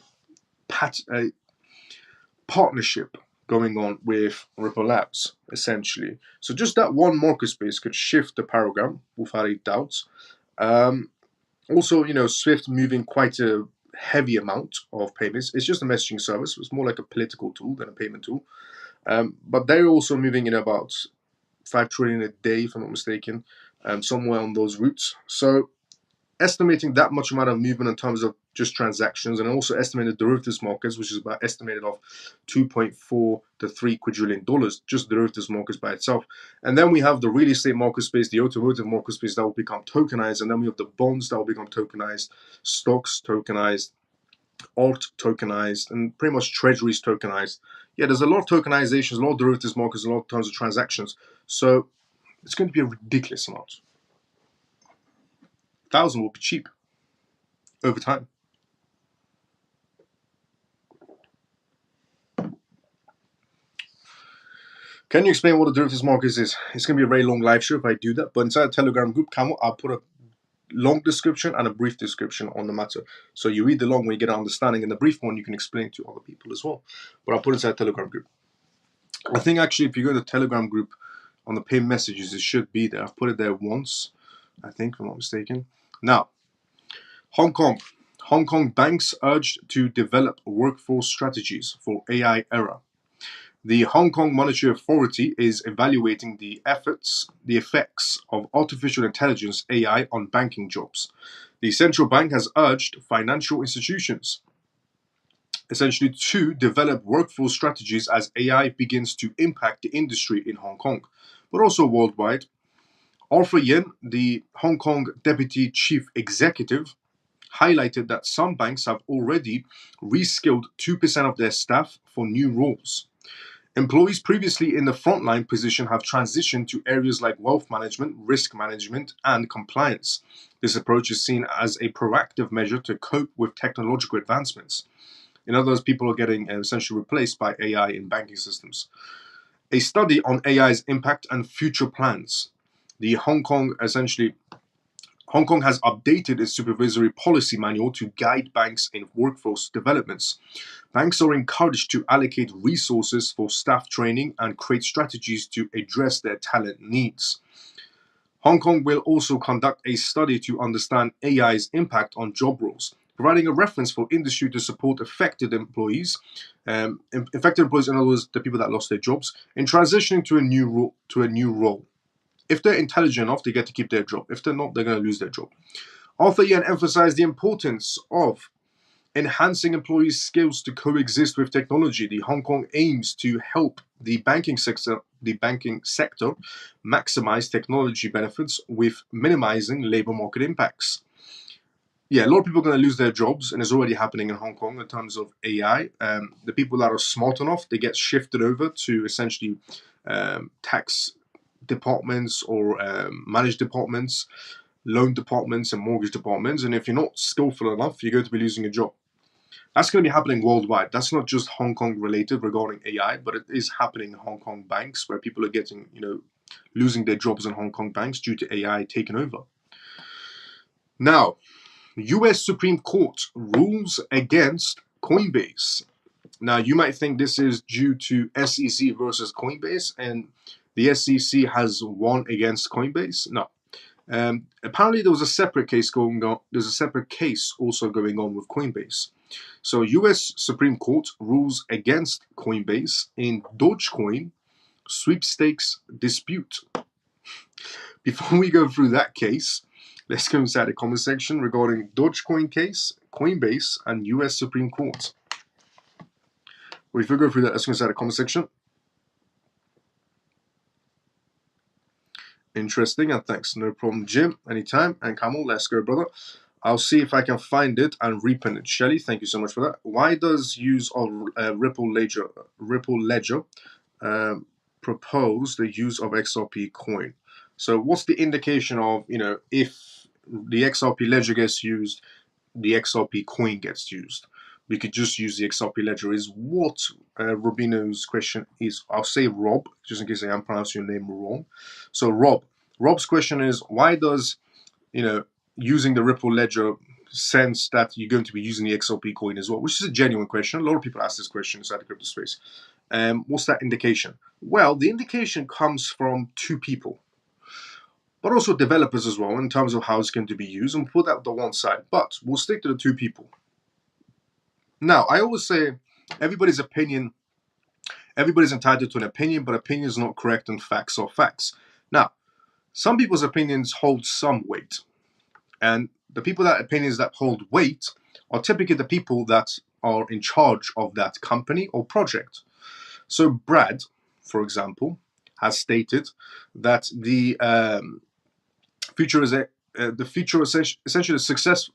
partnership going on with Ripple Labs, essentially. So just that one market space could shift the paradigm without a doubt. Also, Swift moving quite a heavy amount of payments. It's just a messaging service. It's more like a political tool than a payment tool. But they're also moving in about 5 trillion a day, if I'm not mistaken, somewhere on those routes. So estimating that much amount of movement in terms of just transactions, and also estimated derivatives markets, which is about estimated of 2.4 to 3 quadrillion dollars, just derivatives markets by itself. And then we have the real estate market space, the automotive market space that will become tokenized, and then we have the bonds that will become tokenized, stocks tokenized, alt tokenized, and pretty much treasuries tokenized. Yeah, there's a lot of tokenizations, a lot of derivatives markets, a lot of terms of transactions. So it's going to be a ridiculous amount. 1,000 will be cheap over time. Can you explain what the derivatives market is? It's going to be a very long live show if I do that. But inside the Telegram group, Camel, I'll put a long description and a brief description on the matter. So you read the long one, you get an understanding, and the brief one you can explain to other people as well. But I'll put it inside the Telegram group. I think actually if you go to the Telegram group on the pinned messages, it should be there. I've put it there once, I think, if I'm not mistaken. Now, Hong Kong. Hong Kong banks urged to develop workforce strategies for AI era. The Hong Kong Monetary Authority is evaluating the effects of artificial intelligence (AI) on banking jobs. The central bank has urged financial institutions essentially to develop workforce strategies as AI begins to impact the industry in Hong Kong, but also worldwide. Arthur Yen, the Hong Kong Deputy Chief Executive, highlighted that some banks have already reskilled 2% of their staff for new roles. Employees previously in the frontline position have transitioned to areas like wealth management, risk management, and compliance. This approach is seen as a proactive measure to cope with technological advancements. In other words, people are getting essentially replaced by AI in banking systems. A study on AI's impact and future plans. Hong Kong has updated its supervisory policy manual to guide banks in workforce developments. Banks are encouraged to allocate resources for staff training and create strategies to address their talent needs. Hong Kong will also conduct a study to understand AI's impact on job roles, providing a reference for industry to support affected employees. Affected employees, in other words, the people that lost their jobs, in transitioning to a new role. If they're intelligent enough, they get to keep their job. If they're not, they're going to lose their job. Arthur Yen emphasized the importance of enhancing employees' skills to coexist with technology. The Hong Kong aims to help the banking sector maximize technology benefits with minimizing labor market impacts. Yeah, a lot of people are going to lose their jobs, and it's already happening in Hong Kong in terms of AI. The people that are smart enough, they get shifted over to essentially tax departments or managed departments, loan departments, and mortgage departments. And if you're not skillful enough, you're going to be losing a job. That's going to be happening worldwide. That's not just Hong Kong related regarding AI, but it is happening in Hong Kong banks where people are getting, losing their jobs in Hong Kong banks due to AI taking over. Now, US Supreme Court rules against Coinbase. Now, you might think this is due to SEC versus Coinbase, and the SEC has won against Coinbase. No. Apparently, there was a separate case going on. There's a separate case also going on with Coinbase. So, US Supreme Court rules against Coinbase in Dogecoin sweepstakes dispute. Before we go through that case, let's go inside the comment section regarding Dogecoin case, Coinbase, and US Supreme Court. Well, if we go through that, let's go inside the comment section. Interesting, and thanks. No problem, Jim. Anytime. And Camel, let's go, brother. I'll see if I can find it and repin it. Shelly, thank you so much for that. Why does use of Ripple Ledger propose the use of XRP coin? So what's the indication of, if the XRP Ledger gets used, the XRP coin gets used? We could just use the XRP Ledger is what Robino's question is. I'll say Rob, just in case I am pronouncing your name wrong. So Rob's question is, why does, using the Ripple Ledger sense that you're going to be using the XRP coin as well? Which is a genuine question. A lot of people ask this question inside the crypto space. What's that indication? Well, the indication comes from two people, but also developers as well, in terms of how it's going to be used, and put that to one side. But we'll stick to the two people. Now, I always say everybody's entitled to an opinion, but opinion is not correct and facts are facts. Now, some people's opinions hold some weight, and the opinions that hold weight are typically the people that are in charge of that company or project. So Brad, for example, has stated that the future is essentially a success.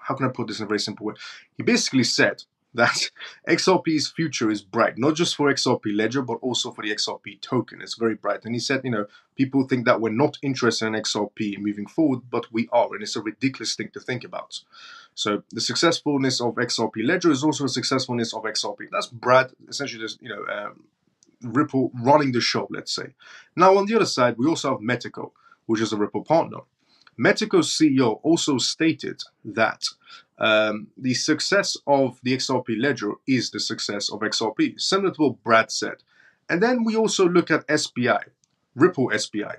How can I put this in a very simple way? He basically said that XRP's future is bright, not just for XRP Ledger, but also for the XRP token. It's very bright. And he said, people think that we're not interested in XRP moving forward, but we are. And it's a ridiculous thing to think about. So the successfulness of XRP Ledger is also a successfulness of XRP. That's Brad, essentially, just, Ripple running the show, let's say. Now, on the other side, we also have Metico, which is a Ripple partner. Metico's CEO also stated that the success of the XRP Ledger is the success of XRP, similar to what Brad said. And then we also look at SPI, Ripple SPI.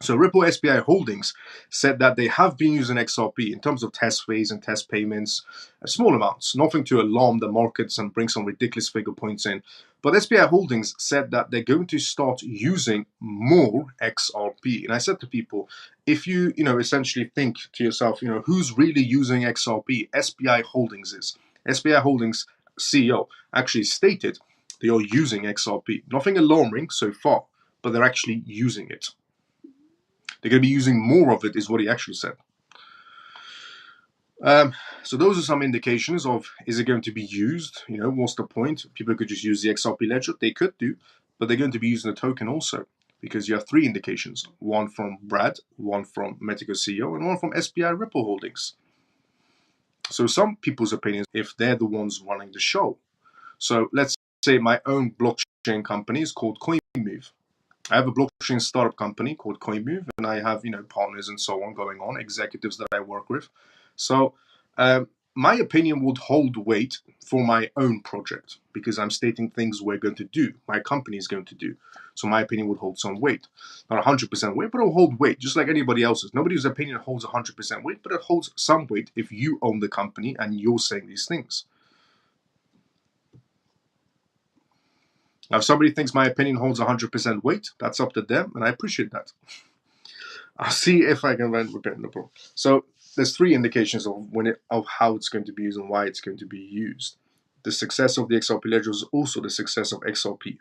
So Ripple SPI Holdings said that they have been using XRP in terms of test phase and test payments, small amounts, nothing to alarm the markets and bring some ridiculous figure points in. But SPI Holdings said that they're going to start using more XRP. And I said to people, if you, essentially think to yourself, who's really using XRP? SPI Holdings is. SPI Holdings CEO actually stated they are using XRP. Nothing alarming so far, but they're actually using it. They're going to be using more of it, is what he actually said. So those are some indications of, is it going to be used? What's the point? People could just use the XRP Ledger. They could do, but they're going to be using the token also, because you have three indications. One from Brad, one from Metico CEO, and one from SPI Ripple Holdings. So some people's opinions, if they're the ones running the show. So let's say my own blockchain company is called CoinMove. I have a blockchain startup company called CoinMove, and I have, partners and so on going on, executives that I work with. So my opinion would hold weight for my own project, because I'm stating things we're going to do, my company is going to do. So my opinion would hold some weight. Not 100% weight, but it'll hold weight, just like anybody else's. Nobody's opinion holds 100% weight, but it holds some weight if you own the company and you're saying these things. Now, if somebody thinks my opinion holds 100% weight, that's up to them, and I appreciate that. I'll see if I can repair the problem. So there's three indications of how it's going to be used and why it's going to be used. The success of the XRP Ledger is also the success of XRP.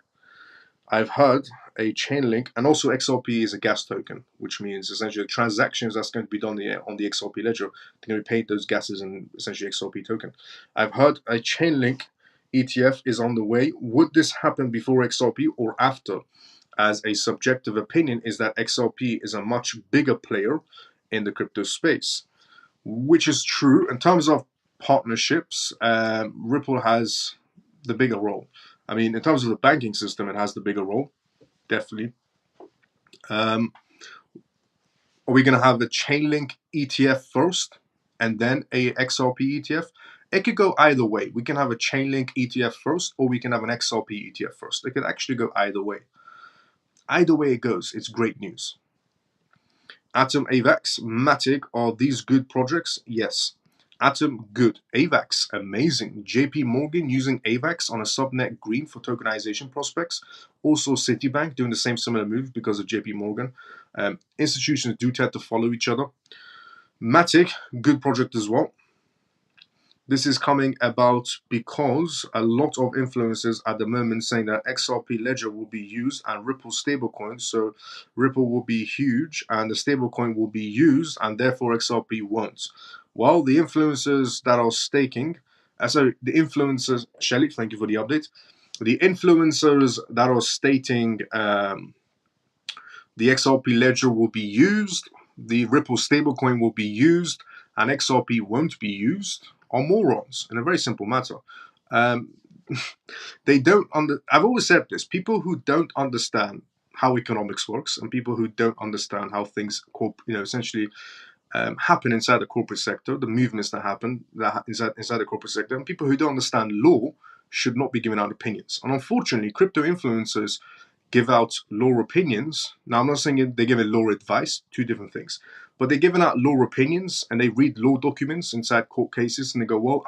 I've heard a chain link, and also XRP is a gas token, which means essentially the transactions that's going to be done on the XRP Ledger, they're going to be paid those gases in essentially XRP token. I've heard a chain link ETF is on the way. Would this happen before XRP or after? As a subjective opinion is that XRP is a much bigger player in the crypto space, which is true. In terms of partnerships, Ripple has the bigger role. I mean, in terms of the banking system, it has the bigger role. definitely. Are we going to have a Chainlink ETF first and then a XRP ETF? It could go either way. We can have a Chainlink ETF first, or we can have an XRP ETF first. It could actually go either way. Either way it goes, it's great news. Atom, AVAX, Matic, are these good projects? Yes. Atom, good. AVAX, amazing. JP Morgan using AVAX on a subnet green for tokenization prospects. Also, Citibank doing the same similar move because of JP Morgan. Institutions do tend to follow each other. Matic, good project as well. This is coming about because a lot of influencers at the moment saying that XRP Ledger will be used and Ripple stablecoin. So Ripple will be huge and the stablecoin will be used and therefore XRP won't. Well, the influencers that are staking, the influencers, Shelly, thank you for the update. The influencers that are stating the XRP Ledger will be used, the Ripple stablecoin will be used, and XRP won't be used are morons in a very simple matter. They don't I've always said this: people who don't understand how economics works and people who don't understand how things, essentially happen inside the corporate sector, the movements that happen inside the corporate sector, and people who don't understand law should not be giving out opinions. And unfortunately, crypto influencers give out law opinions. Now, I'm not saying they're giving law advice, two different things, but they're giving out law opinions and they read law documents inside court cases and they go, well,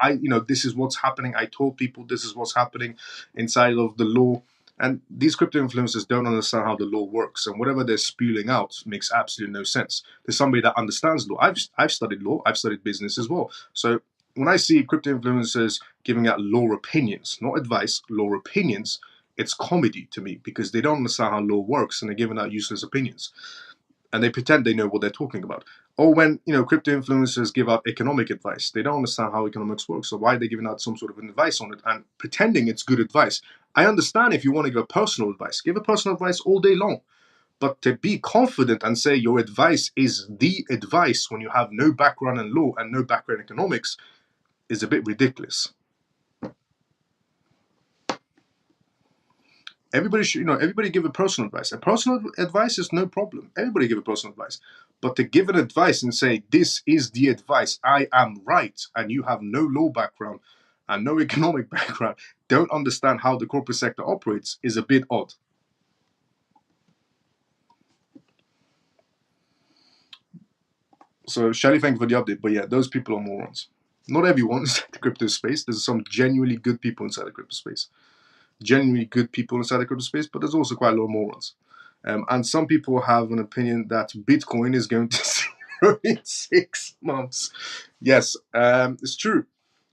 this is what's happening. I told people this is what's happening inside of the law. And these crypto influencers don't understand how the law works, and whatever they're spewing out makes absolutely no sense. There's somebody that understands law. I've studied law. I've studied business as well. So when I see crypto influencers giving out law opinions, not advice, law opinions, it's comedy to me because they don't understand how law works and they're giving out useless opinions. And they pretend they know what they're talking about. Or when, crypto influencers give out economic advice, they don't understand how economics works. So why are they giving out some sort of advice on it and pretending it's good advice? I understand if you want to give personal advice, give a personal advice all day long. But to be confident and say your advice is the advice when you have no background in law and no background in economics is a bit ridiculous. Everybody should, everybody give a personal advice. A personal advice is no problem. Everybody give a personal advice. But to give an advice and say, this is the advice, I am right, and you have no law background and no economic background, don't understand how the corporate sector operates, is a bit odd. So, Shally, thank you for the update. But yeah, those people are morons. Not everyone inside the crypto space. There's some genuinely good people inside the crypto space. Genuinely good people inside the crypto space, but there's also quite a lot of morons. And some people have an opinion that Bitcoin is going to zero in 6 months. Yes, it's true.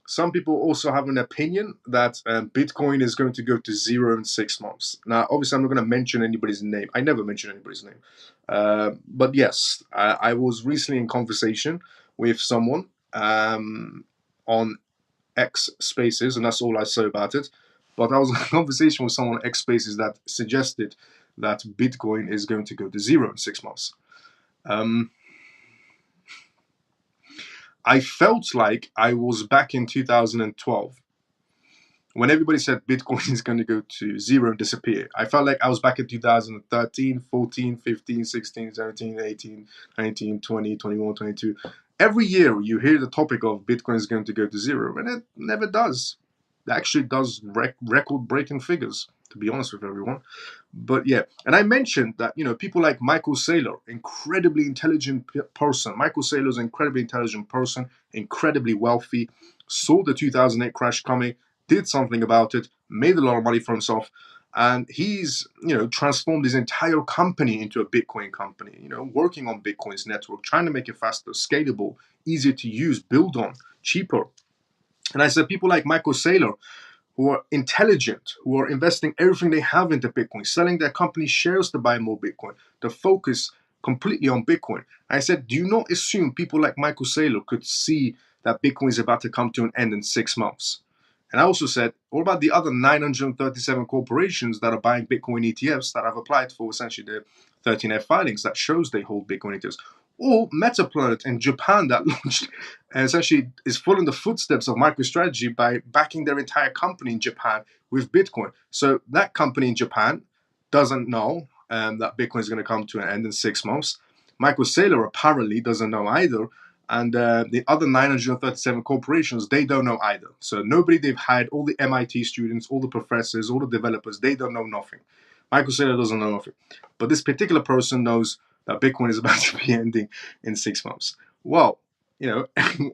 Some people also have an opinion that Bitcoin is going to go to zero in 6 months. Now, obviously, I'm not going to mention anybody's name. I never mention anybody's name. But yes, I was recently in conversation with someone on X Spaces, and that's all I say about it. But I was in a conversation with someone on X Spaces that suggested that Bitcoin is going to go to zero in 6 months. I felt like I was back in 2012 when everybody said Bitcoin is going to go to zero and disappear. I felt like I was back in 2013, 14, 15, 16, 17, 18, 19, 20, 21, 22. Every year you hear the topic of Bitcoin is going to go to zero, and it never does. It actually does record-breaking figures, to be honest with everyone. But yeah, and I mentioned that, people like Michael Saylor, incredibly intelligent person. Michael Saylor is an incredibly intelligent person, incredibly wealthy, saw the 2008 crash coming, did something about it, made a lot of money for himself, and he's, transformed his entire company into a Bitcoin company, working on Bitcoin's network, trying to make it faster, scalable, easier to use, build on, cheaper. And I said, people like Michael Saylor, who are intelligent, who are investing everything they have into Bitcoin, selling their company shares to buy more Bitcoin, to focus completely on Bitcoin. I said, do you not assume people like Michael Saylor could see that Bitcoin is about to come to an end in 6 months? And I also said, what about the other 937 corporations that are buying Bitcoin ETFs that have applied for essentially the 13F filings that shows they hold Bitcoin ETFs? Or Metaplanet in Japan that launched and essentially is following the footsteps of MicroStrategy by backing their entire company in Japan with Bitcoin. So that company in Japan doesn't know that Bitcoin is going to come to an end in 6 months. Michael Saylor apparently doesn't know either. And the other 937 corporations, they don't know either. So nobody they've hired, all the MIT students, all the professors, all the developers, they don't know nothing. Michael Saylor doesn't know nothing. But this particular person knows that Bitcoin is about to be ending in 6 months. Well,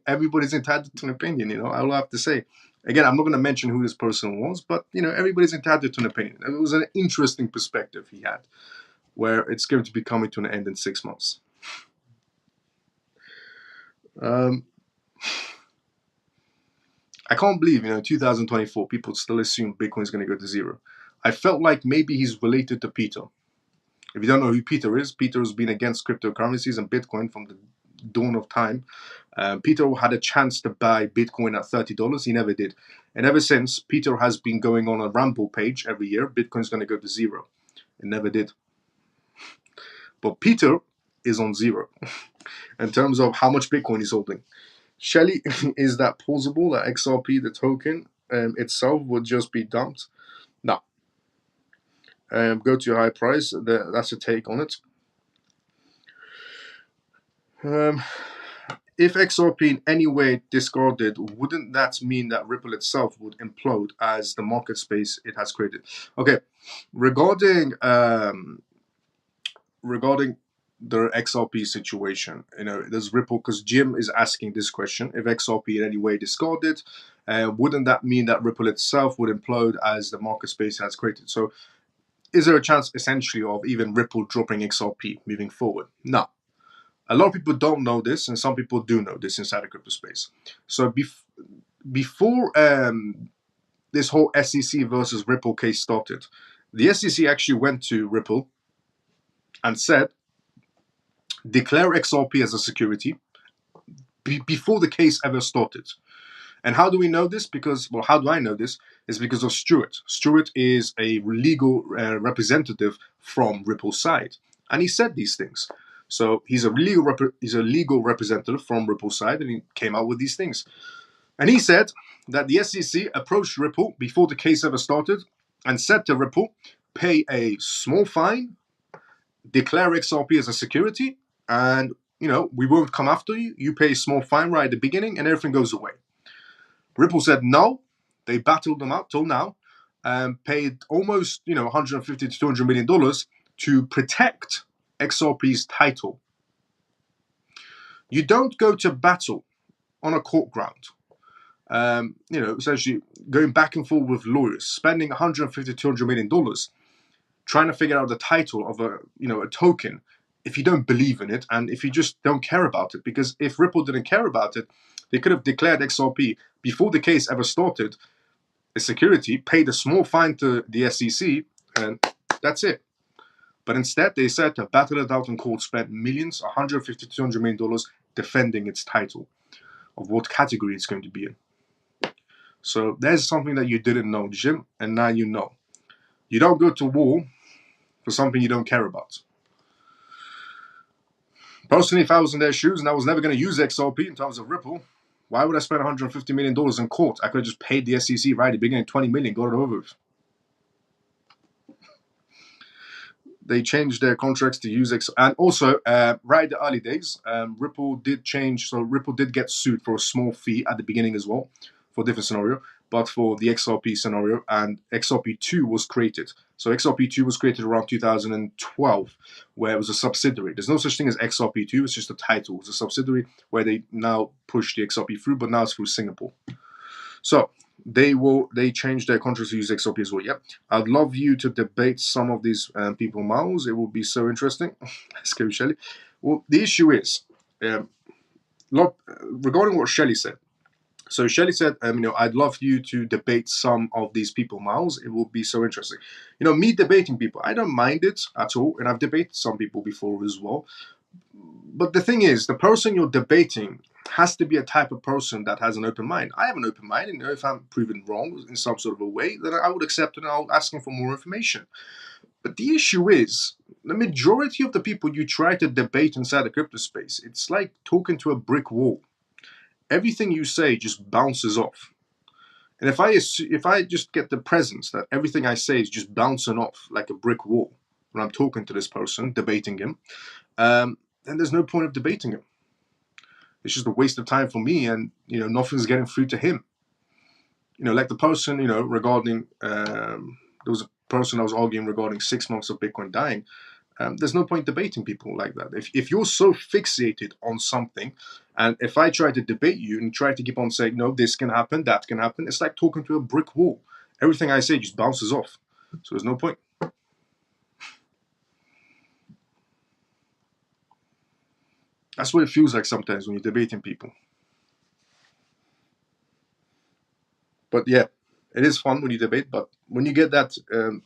everybody's entitled to an opinion, I will have to say. Again, I'm not going to mention who this person was, but, everybody's entitled to an opinion. It was an interesting perspective he had, where it's going to be coming to an end in 6 months. I can't believe, 2024, people still assume Bitcoin is going to go to zero. I felt like maybe he's related to Peter. If you don't know who Peter is, Peter has been against cryptocurrencies and Bitcoin from the dawn of time. Peter had a chance to buy Bitcoin at $30. He never did. And ever since, Peter has been going on a ramble page every year. Bitcoin's going to go to zero. It never did. But Peter is on zero in terms of how much Bitcoin he's holding. Shelly, is that plausible that XRP, the token itself, would just be dumped? No. Go to your high price. That's a take on it. If XRP in any way discarded, wouldn't that mean that Ripple itself would implode as the market space it has created? Okay, regarding the XRP situation, there's Ripple, because Jim is asking this question: if XRP in any way discarded, wouldn't that mean that Ripple itself would implode as the market space has created? So, is there a chance essentially of even Ripple dropping XRP moving forward? No. A lot of people don't know this, and some people do know this inside the crypto space. So before this whole SEC versus Ripple case started, the SEC actually went to Ripple and said, declare XRP as a security before the case ever started. And how do we know this? How do I know this? Is because of Stuart. Stuart is a legal representative from Ripple's side, and he said these things. So he's a legal representative from Ripple's side, and he came out with these things. And he said that the SEC approached Ripple before the case ever started and said to Ripple, pay a small fine, declare XRP as a security, and we won't come after you. You pay a small fine right at the beginning, and everything goes away. Ripple said no. They battled them out till now, and paid almost $150 to $200 million to protect XRP's title. You don't go to battle on a court ground. Essentially going back and forth with lawyers, spending $150 to $200 million trying to figure out the title of a token if you don't believe in it and if you just don't care about it. Because if Ripple didn't care about it, they could have declared XRP before the case ever started a security, paid a small fine to the SEC, and that's it. But instead, they said to battle it out in court, spent millions, $150 to $200 million defending its title of what category it's going to be in. So there's something that you didn't know, Jim, and now you know. You don't go to war for something you don't care about. Personally, if I was in their shoes and I was never going to use XRP in terms of Ripple, why would I spend $150 million in court? I could have just paid the SEC right at the beginning, $20 million, got it over with. They changed their contracts to use XRP. And also, right at the early days, Ripple did change. So Ripple did get sued for a small fee at the beginning as well, for a different scenario, but for the XRP scenario. And XRP2 was created. So XRP2 was created around 2012, where it was a subsidiary. There's no such thing as XRP2. It's just a title. It's a subsidiary where they now push the XRP through, but now it's through Singapore. So they changed their contracts to use XRP as well. Yeah, I'd love you to debate some of these people, Miles. It will be so interesting. Let's go, Shelly. Well, the issue is, regarding what Shelly said. So Shelly said, I'd love you to debate some of these people, Miles. It will be so interesting. Me debating people, I don't mind it at all, and I've debated some people before as well. But the thing is, the person you're debating has to be a type of person that has an open mind. I have an open mind, and if I'm proven wrong in some sort of a way, then I would accept it and I'll ask them for more information. But the issue is, the majority of the people you try to debate inside the crypto space, it's like talking to a brick wall. Everything you say just bounces off. And if I just get the presence that everything I say is just bouncing off like a brick wall, when I'm talking to this person, debating him, then there's no point of debating him. It's just a waste of time for me, and nothing's getting through to him. Like the person, regarding there was a person I was arguing regarding 6 months of Bitcoin dying. There's no point debating people like that. If you're so fixated on something, and if I try to debate you and try to keep on saying, no, this can happen, that can happen, it's like talking to a brick wall. Everything I say just bounces off. So there's no point. That's what it feels like sometimes when you're debating people. But yeah, it is fun when you debate, but when you get that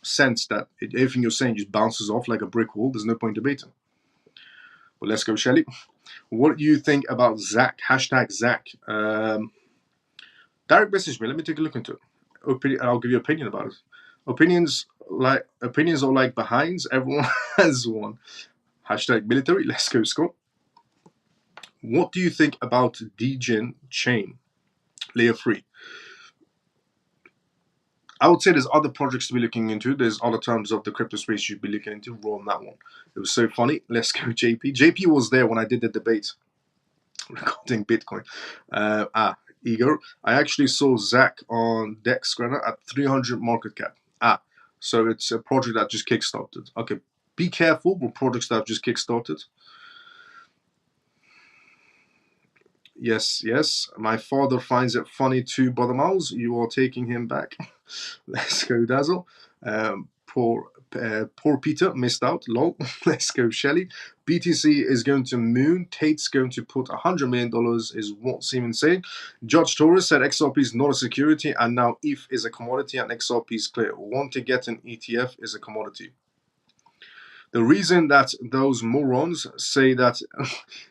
sense that everything you're saying just bounces off like a brick wall, there's no point debating. But let's go, Shelly. What do you think about Zach? Hashtag Zach. Direct message me. Let me take a look into it. I'll give you an opinion about it. Opinions are like behinds. Everyone has one. Hashtag military. Let's go, Scott. What do you think about DGen chain layer 3? I would say there's other projects to be looking into. There's other terms of the crypto space you should be looking into. Roll on that one. It was so funny. Let's go, JP. JP was there when I did the debate regarding Bitcoin. Igor. I actually saw Zach on Dex Granite at 300 market cap. So it's a project that just kickstarted. Okay, be careful with projects that have just kickstarted. Yes. My father finds it funny too, Brother Miles. You are taking him back. Let's go, Dazzle. Poor Peter missed out. Lol. Let's go, Shelly. BTC is going to moon. Tate's going to put $100 million is what seems insane. Judge Torres said XRP is not a security, and now ETH is a commodity and XRP is clear. Want to get an ETF is a commodity. The reason that those morons say that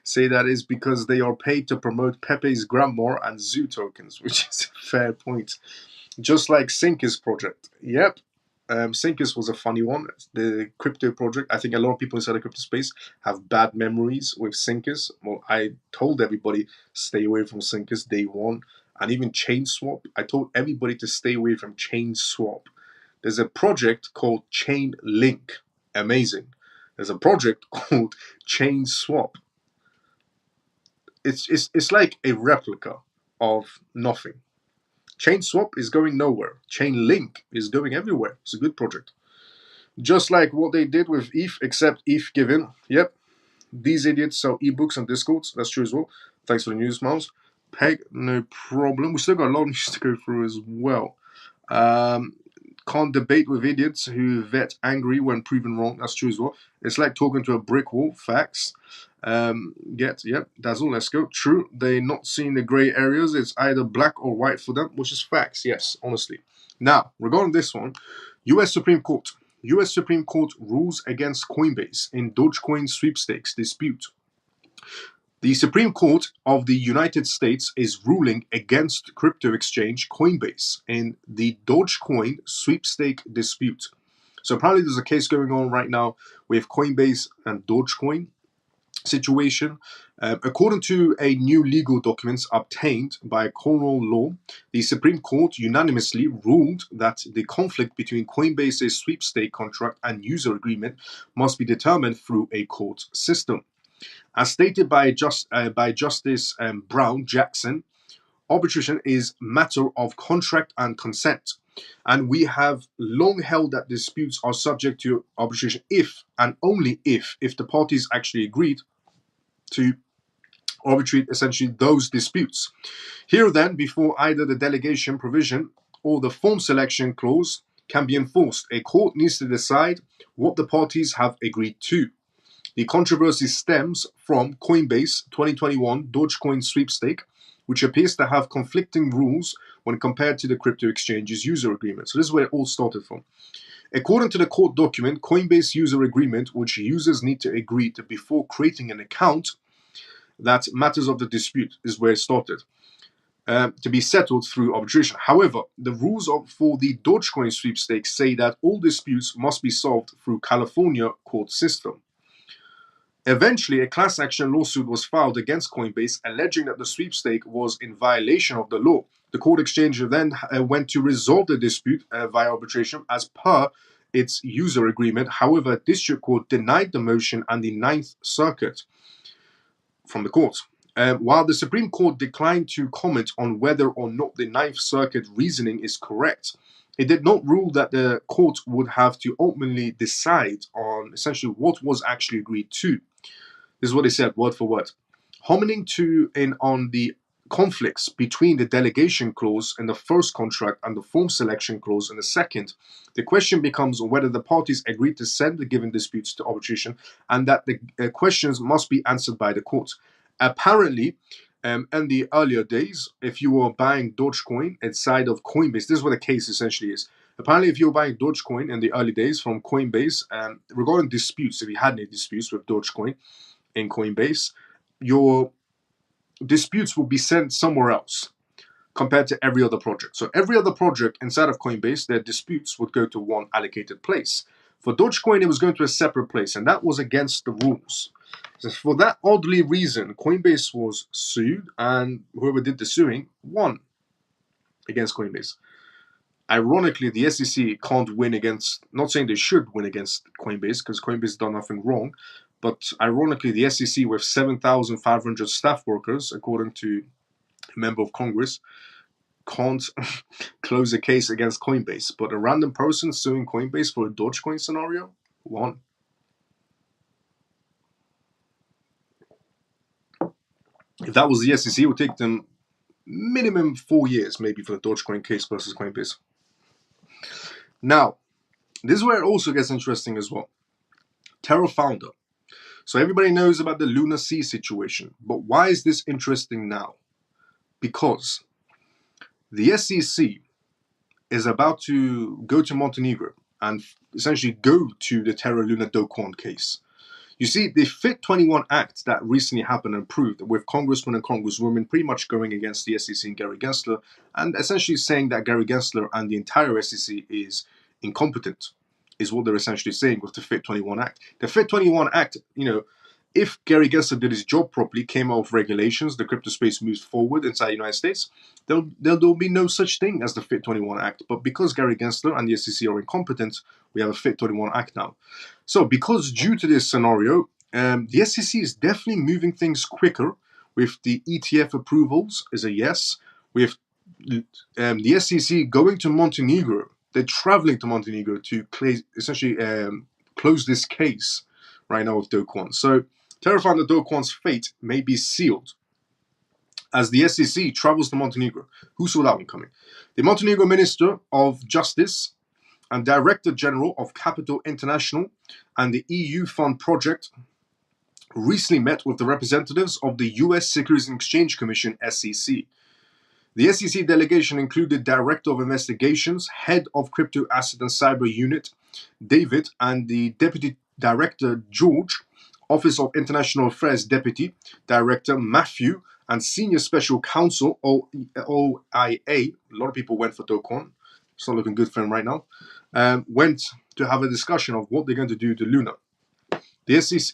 is because they are paid to promote Pepe's Grandma and Zoo tokens, which is a fair point. Just like Syncus project. Yep. Syncus was a funny one. The crypto project. I think a lot of people inside the crypto space have bad memories with Syncus. Well, I told everybody stay away from Syncus day one. And even ChainSwap. I told everybody to stay away from ChainSwap. There's a project called Chainlink. Amazing. There's a project called ChainSwap. It's like a replica of nothing. ChainSwap is going nowhere. Chainlink is going everywhere. It's a good project. Just like what they did with ETH, except ETH given. Yep. These idiots sell ebooks and Discords. That's true as well. Thanks for the news, Miles. Peg, no problem. We still got a lot of news to go through as well. Can't debate with idiots who vet angry when proven wrong. That's true as well. It's like talking to a brick wall. Facts. Dazzle, let's go. True, they're not seeing the grey areas. It's either black or white for them, which is facts. Yes, honestly. Now, regarding this one, U.S. Supreme Court. U.S. Supreme Court rules against Coinbase in Dogecoin sweepstakes dispute. The Supreme Court of the United States is ruling against crypto exchange Coinbase in the Dogecoin sweepstake dispute. So apparently there's a case going on right now with Coinbase and Dogecoin situation. According to a new legal documents obtained by Cornell Law, the Supreme Court unanimously ruled that the conflict between Coinbase's sweepstake contract and user agreement must be determined through a court system. As stated by Justice Brown Jackson, arbitration is matter of contract and consent, and we have long held that disputes are subject to arbitration if and only if the parties actually agreed to arbitrate essentially those disputes. Here then, before either the delegation provision or the form selection clause can be enforced, a court needs to decide what the parties have agreed to. The controversy stems from Coinbase 2021 Dogecoin sweepstake, which appears to have conflicting rules when compared to the crypto exchange's user agreement. So this is where it all started from. According to the court document, Coinbase user agreement, which users need to agree to before creating an account, that matters of the dispute is where it started, to be settled through arbitration. However, the rules for the Dogecoin sweepstakes say that all disputes must be solved through California court system. Eventually, a class action lawsuit was filed against Coinbase, alleging that the sweepstake was in violation of the law. The court exchanger then went to resolve the dispute via arbitration as per its user agreement. However, a district court denied the motion and the Ninth Circuit from the court. While the Supreme Court declined to comment on whether or not the Ninth Circuit reasoning is correct, it did not rule that the court would have to ultimately decide on essentially what was actually agreed to. This is what they said, word for word. Homing to in on the conflicts between the delegation clause in the first contract and the form selection clause in the second, the question becomes whether the parties agreed to send the given disputes to arbitration and that the questions must be answered by the court. Apparently, in the earlier days, if you were buying Dogecoin inside of Coinbase, this is what the case essentially is. Apparently, if you were buying Dogecoin in the early days from Coinbase, regarding disputes, if you had any disputes with Dogecoin in Coinbase, your disputes will be sent somewhere else compared to every other project. So every other project inside of Coinbase, their disputes would go to one allocated place. For Dogecoin, it was going to a separate place, and that was against the rules. So for that oddly reason, Coinbase was sued, and whoever did the suing won against Coinbase. Ironically, the SEC can't win against, not saying they should win against Coinbase, because Coinbase done nothing wrong, but ironically, the SEC with 7,500 staff workers, according to a member of Congress, can't close a case against Coinbase. But a random person suing Coinbase for a Dogecoin scenario won. If that was the SEC, it would take them minimum 4 years, maybe, for the Dogecoin case versus Coinbase. Now, this is where it also gets interesting as well. Terra founder. So everybody knows about the Luna Sea situation, but why is this interesting now? Because the SEC is about to go to Montenegro and essentially go to the Terra Luna Do Kwon case. You see, the FIT21 Act that recently happened and proved with congressmen and congresswomen pretty much going against the SEC and Gary Gensler, and essentially saying that Gary Gensler and the entire SEC is incompetent, is what they're essentially saying with the FIT21 Act. The FIT21 Act, if Gary Gensler did his job properly, came out with regulations, the crypto space moves forward inside the United States, there'll be no such thing as the FIT21 Act. But because Gary Gensler and the SEC are incompetent, we have a FIT21 Act now. So because due to this scenario, the SEC is definitely moving things quicker with the ETF approvals is a yes. With the SEC going to Montenegro, they're traveling to Montenegro to essentially close this case right now with Do Kwon. So Terra founder Do Kwon's fate may be sealed as the SEC travels to Montenegro. Who saw that one coming? The Montenegro Minister of Justice and Director General of Capital International and the EU Fund Project recently met with the representatives of the US Securities and Exchange Commission, SEC. The SEC delegation included Director of Investigations, Head of Crypto Asset and Cyber Unit, David, and the Deputy Director, George, Office of International Affairs Deputy Director, Matthew, and Senior Special Counsel, OIA. A lot of people went for Do Kwon. It's not looking good for him right now. Went to have a discussion of what they're going to do to Luna. The SEC,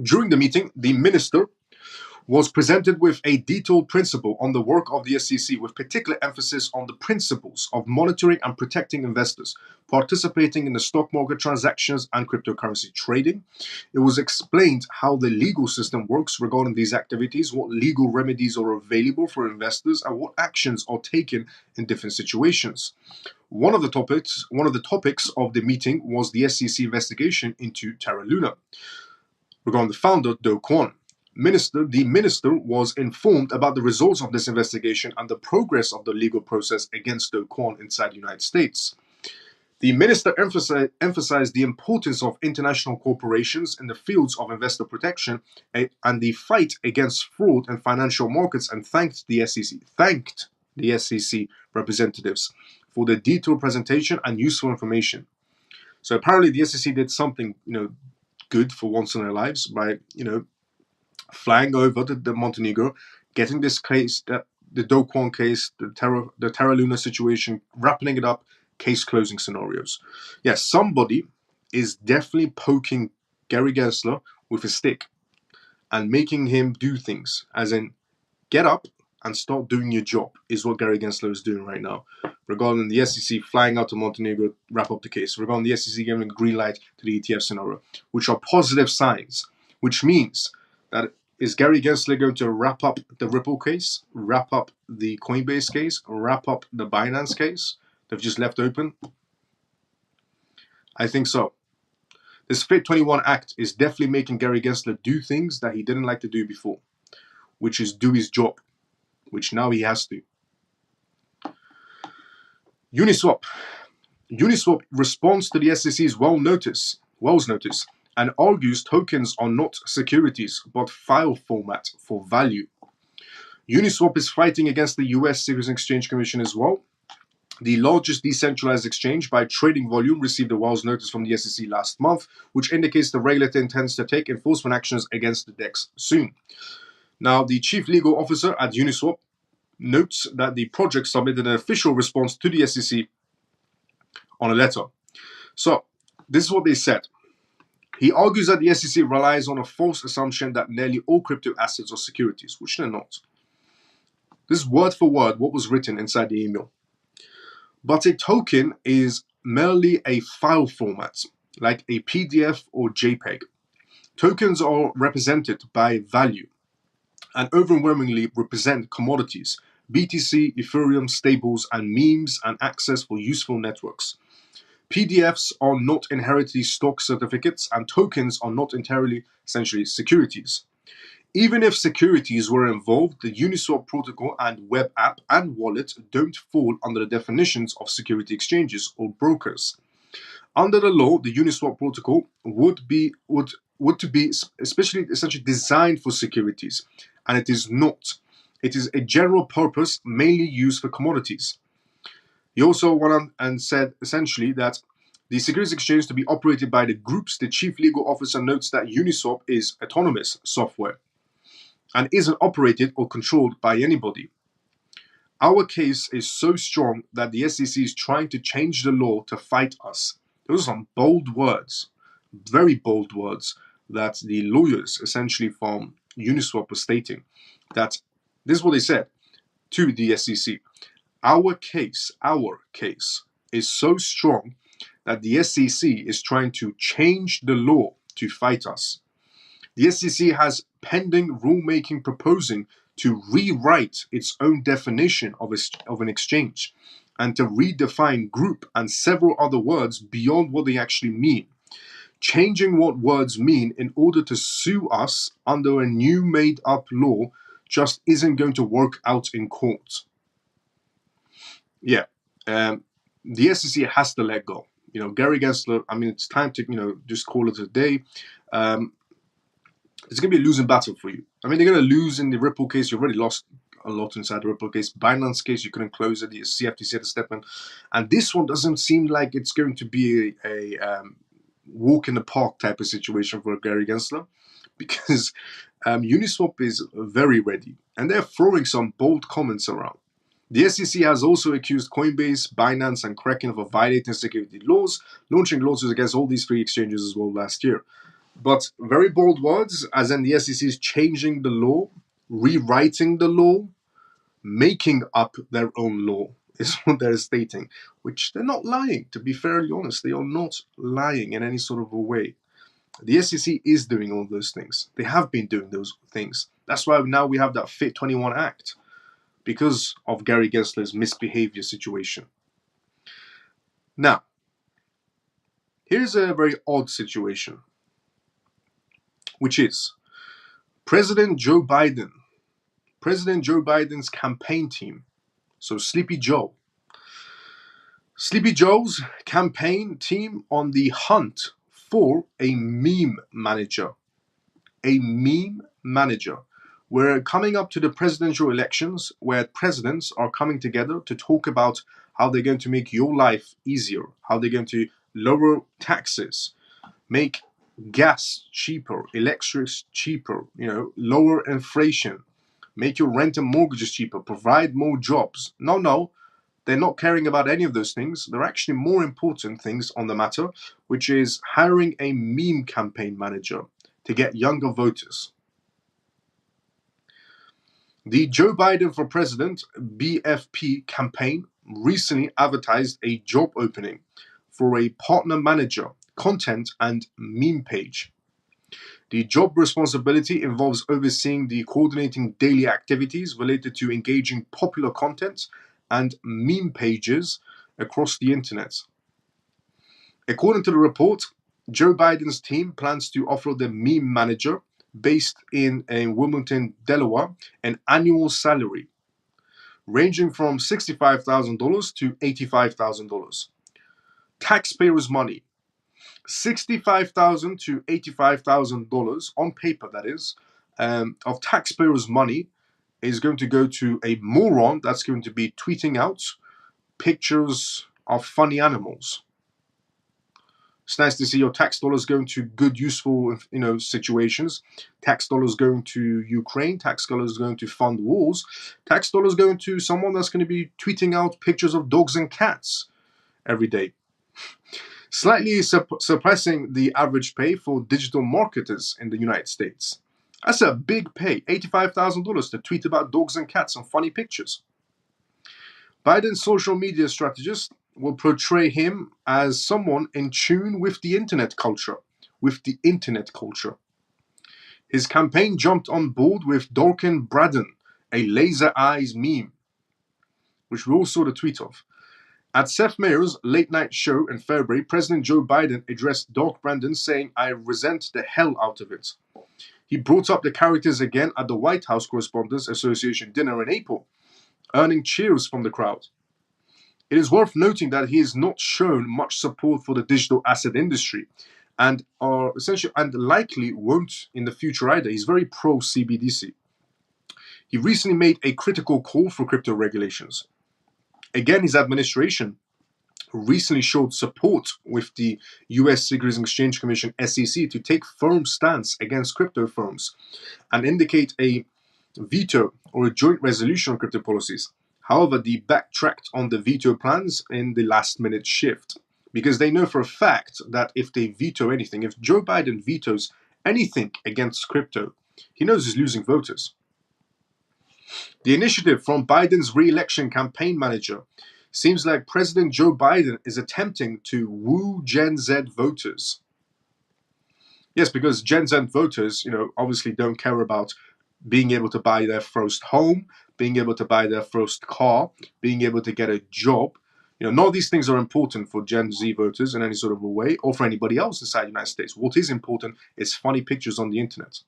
during the meeting, the minister was presented with a detailed principle on the work of the SEC, with particular emphasis on the principles of monitoring and protecting investors participating in the stock market transactions and cryptocurrency trading. It was explained how the legal system works regarding these activities, what legal remedies are available for investors, and what actions are taken in different situations. One of the topics of the meeting was the SEC investigation into Terra Luna regarding the founder, Do Kwon. The minister was informed about the results of this investigation and the progress of the legal process against Do Kwon inside the United States. The minister emphasized the importance of international corporations in the fields of investor protection and the fight against fraud in financial markets, and thanked the SEC representatives for the detailed presentation and useful information. So apparently the SEC did something, good for once in their lives by, flying over to the Montenegro, getting this case, the Do Kwon case, the Terra Luna situation, wrapping it up, case closing scenarios. Yes, somebody is definitely poking Gary Gensler with a stick and making him do things, as in get up and start doing your job, is what Gary Gensler is doing right now. Regarding the SEC flying out to Montenegro, wrap up the case. Regarding the SEC giving a green light to the ETF scenario, which are positive signs, which means that is Gary Gensler going to wrap up the Ripple case, wrap up the Coinbase case, wrap up the Binance case they've just left open? I think so. This FIT21 Act is definitely making Gary Gensler do things that he didn't like to do before, which is do his job, which now he has to. Uniswap. Uniswap responds to the SEC's Wells notice and argues tokens are not securities but file format for value. Uniswap is fighting against the US Securities and Exchange Commission as well. The largest decentralized exchange by trading volume received a Wells notice from the SEC last month, which indicates the regulator intends to take enforcement actions against the DEX soon. Now, the chief legal officer at Uniswap notes that the project submitted an official response to the SEC on a letter. So, this is what they said. He argues that the SEC relies on a false assumption that nearly all crypto assets are securities, which they're not. This is word for word what was written inside the email. But a token is merely a file format, like a PDF or JPEG. Tokens are represented by value and overwhelmingly represent commodities, BTC, Ethereum, stables, and memes, and access for useful networks. PDFs are not inherently stock certificates, and tokens are not entirely, essentially, securities. Even if securities were involved, the Uniswap protocol and web app and wallet don't fall under the definitions of security exchanges or brokers. Under the law, the Uniswap protocol would be especially essentially designed for securities, and it is not. It is a general purpose, mainly used for commodities. He also went on and said essentially that the securities exchange to be operated by the groups. The chief legal officer notes that Uniswap is autonomous software and isn't operated or controlled by anybody. Our case is so strong that the SEC is trying to change the law to fight us. Those are some bold words, very bold words, that the lawyers essentially from Uniswap were stating. That this is what they said to the SEC. Our case is so strong that the SEC is trying to change the law to fight us. The SEC has pending rulemaking proposing to rewrite its own definition of an exchange and to redefine group and several other words beyond what they actually mean. Changing what words mean in order to sue us under a new made-up law just isn't going to work out in court. Yeah, the SEC has to let go. Gary Gensler, it's time to, just call it a day. It's going to be a losing battle for you. They're going to lose in the Ripple case. You already lost a lot inside the Ripple case. Binance case, you couldn't close it. The CFTC had to step in. And this one doesn't seem like it's going to be a walk in the park type of situation for Gary Gensler, because Uniswap is very ready. And they're throwing some bold comments around. The SEC has also accused Coinbase, Binance, and Kraken of violating security laws, launching lawsuits against all these three exchanges as well last year. But very bold words, as in the SEC is changing the law, rewriting the law, making up their own law, is what they're stating. Which they're not lying, to be fairly honest. They are not lying in any sort of a way. The SEC is doing all those things. They have been doing those things. That's why now we have that FIT21 Act, because of Gary Gensler's misbehavior situation. Now, here's a very odd situation, which is President Joe Biden's campaign team, so Sleepy Joe's campaign team on the hunt for a meme manager. We're coming up to the presidential elections where presidents are coming together to talk about how they're going to make your life easier, how they're going to lower taxes, make gas cheaper, electric cheaper, lower inflation, make your rent and mortgages cheaper, provide more jobs. No, they're not caring about any of those things. There are actually more important things on the matter, which is hiring a meme campaign manager to get younger voters. The Joe Biden for President BFP campaign recently advertised a job opening for a partner manager, content and meme page. The job responsibility involves overseeing the coordinating daily activities related to engaging popular content and meme pages across the internet. According to the report, Joe Biden's team plans to offer the meme manager based in Wilmington, Delaware, an annual salary ranging from $65,000 to $85,000. Taxpayers' money. $65,000 to $85,000 on paper, that is, of taxpayers' money is going to go to a moron that's going to be tweeting out pictures of funny animals. It's nice to see your tax dollars going to good, useful, situations. Tax dollars going to Ukraine. Tax dollars going to fund wars. Tax dollars going to someone that's going to be tweeting out pictures of dogs and cats every day. Slightly surpassing the average pay for digital marketers in the United States. That's a big pay, $85,000 to tweet about dogs and cats and funny pictures. Biden's social media strategist will portray him as someone in tune with the internet culture. His campaign jumped on board with Dorkin Braden, a laser eyes meme, which we all saw the tweet of. At Seth Meyers' late night show in February, President Joe Biden addressed Doc Brandon saying, "I resent the hell out of it." He brought up the characters again at the White House Correspondents Association dinner in April, earning cheers from the crowd. It is worth noting that he has not shown much support for the digital asset industry and likely won't in the future either. He's very pro CBDC. He recently made a critical call for crypto regulations. Again, his administration recently showed support with the US Securities and Exchange Commission SEC to take firm stance against crypto firms and indicate a veto or a joint resolution on crypto policies. However, they backtracked on the veto plans in the last minute shift because they know for a fact that if they veto anything, if Joe Biden vetoes anything against crypto, he knows he's losing voters. The initiative from Biden's re-election campaign manager seems like President Joe Biden is attempting to woo Gen Z voters. Yes, because Gen Z voters, obviously don't care about being able to buy their first home, being able to buy their first car, being able to get a job. None of these things are important for Gen Z voters in any sort of a way, or for anybody else inside the United States. What is important is funny pictures on the internet.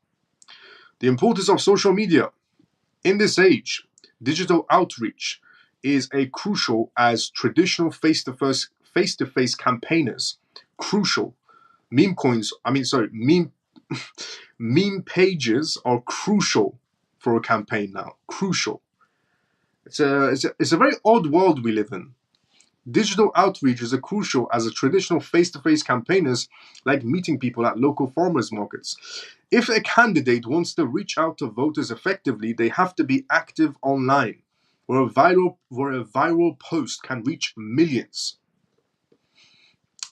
The importance of social media. In this age, digital outreach is as crucial as traditional face-to-face campaigners. Crucial. Meme pages are crucial for a campaign now. Crucial. It's a very odd world we live in. Digital outreach is as crucial as a traditional face-to-face campaigners like meeting people at local farmers markets. If a candidate wants to reach out to voters effectively, they have to be active online, where a viral post can reach millions.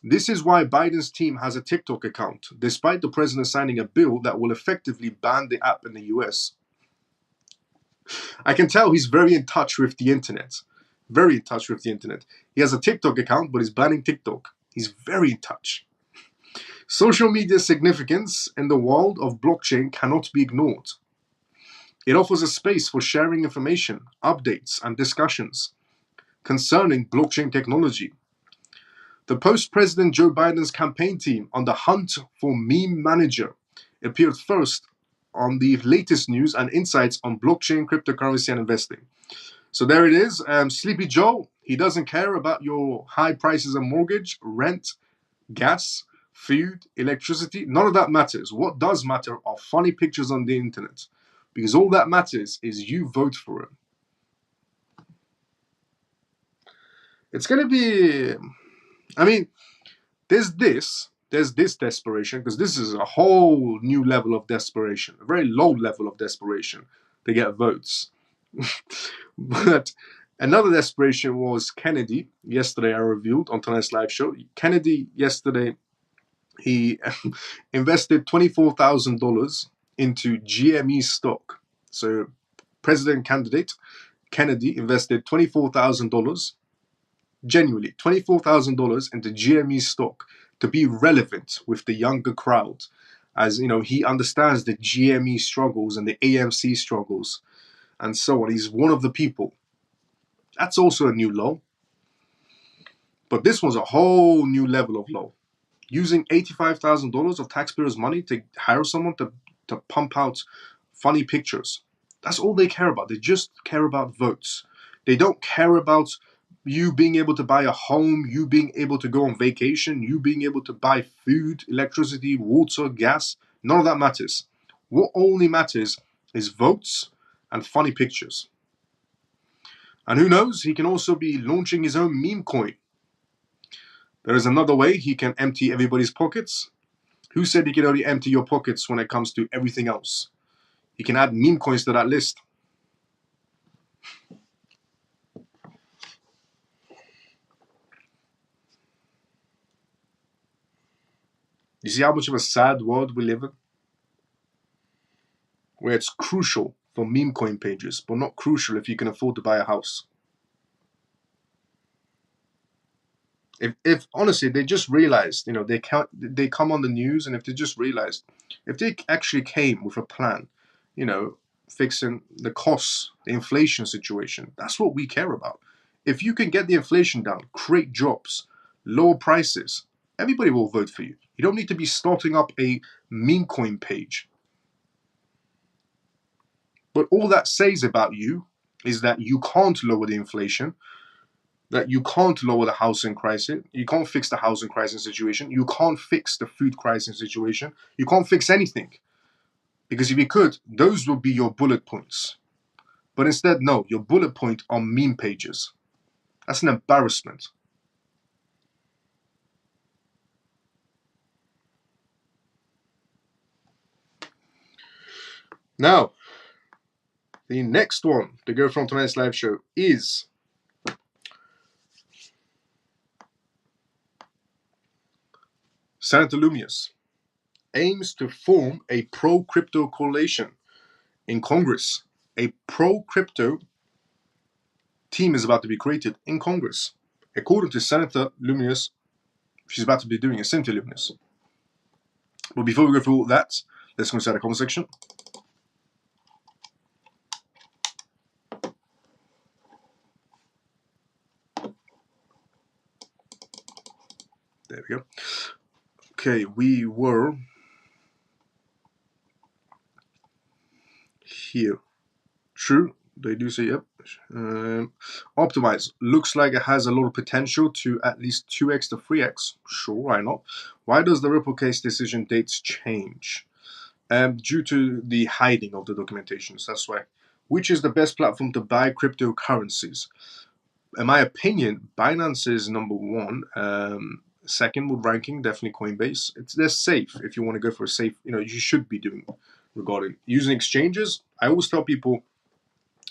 This is why Biden's team has a TikTok account, despite the president signing a bill that will effectively ban the app in the US. I can tell he's very in touch with the internet. Very in touch with the internet. He has a TikTok account, but he's banning TikTok. He's very in touch. Social media's significance in the world of blockchain cannot be ignored. It offers a space for sharing information, updates, and discussions concerning blockchain technology. The post-President Joe Biden's campaign team on the hunt for meme manager appeared first on the latest news and insights on blockchain, cryptocurrency, and investing. So there it is. Sleepy Joe, he doesn't care about your high prices of mortgage, rent, gas, food, electricity. None of that matters. What does matter are funny pictures on the internet. Because all that matters is you vote for him. It's going to be... there's this desperation, because this is a whole new level of desperation, a very low level of desperation to get votes. But another desperation was Kennedy. Yesterday I revealed on tonight's live show. Kennedy yesterday, he invested $24,000 into GME stock. So President candidate Kennedy invested $24,000, genuinely $24,000 into GME stock to be relevant with the younger crowd. As you know, he understands the GME struggles and the AMC struggles and so on. He's one of the people. That's also a new low. But this was a whole new level of low. Using $85,000 of taxpayers' money to hire someone to pump out funny pictures. That's all they care about. They just care about votes. They don't care about you being able to buy a home, you being able to go on vacation, you being able to buy food, electricity, water, gas. None of that matters. What only matters is votes and funny pictures. And who knows, he can also be launching his own meme coin. There is another way he can empty everybody's pockets. Who said he can only empty your pockets when it comes to everything else? You can add meme coins to that list. You see how much of a sad world we live in? Where it's crucial for meme coin pages, but not crucial if you can afford to buy a house. If honestly they just realized, they come on the news, and if they just realized, if they actually came with a plan, fixing the costs, the inflation situation, that's what we care about. If you can get the inflation down, create jobs, lower prices, everybody will vote for you. You don't need to be starting up a meme coin page. But all that says about you is that you can't lower the inflation, that you can't lower the housing crisis, you can't fix the housing crisis situation, you can't fix the food crisis situation, you can't fix anything. Because if you could, those would be your bullet points. But instead, no, your bullet point are meme pages. That's an embarrassment. Now, the next one to go from tonight's live show is Senator Lumius aims to form a pro-crypto coalition in Congress. A pro-crypto team is about to be created in Congress. According to Senator Lumius, she's about to be doing a Senator Lumius. But before we go through all that, let's go inside the comment section. There we go. Okay, we were here. True, they do say yep. Optimize looks like it has a lot of potential to at least 2x to 3x. Sure, why not? Why does the Ripple case decision dates change? Due to the hiding of the documentations, that's why. Which is the best platform to buy cryptocurrencies? In my opinion, Binance is number one. Second with ranking, definitely Coinbase. They're safe. If you want to go for a safe, you should be doing regarding using exchanges. I always tell people,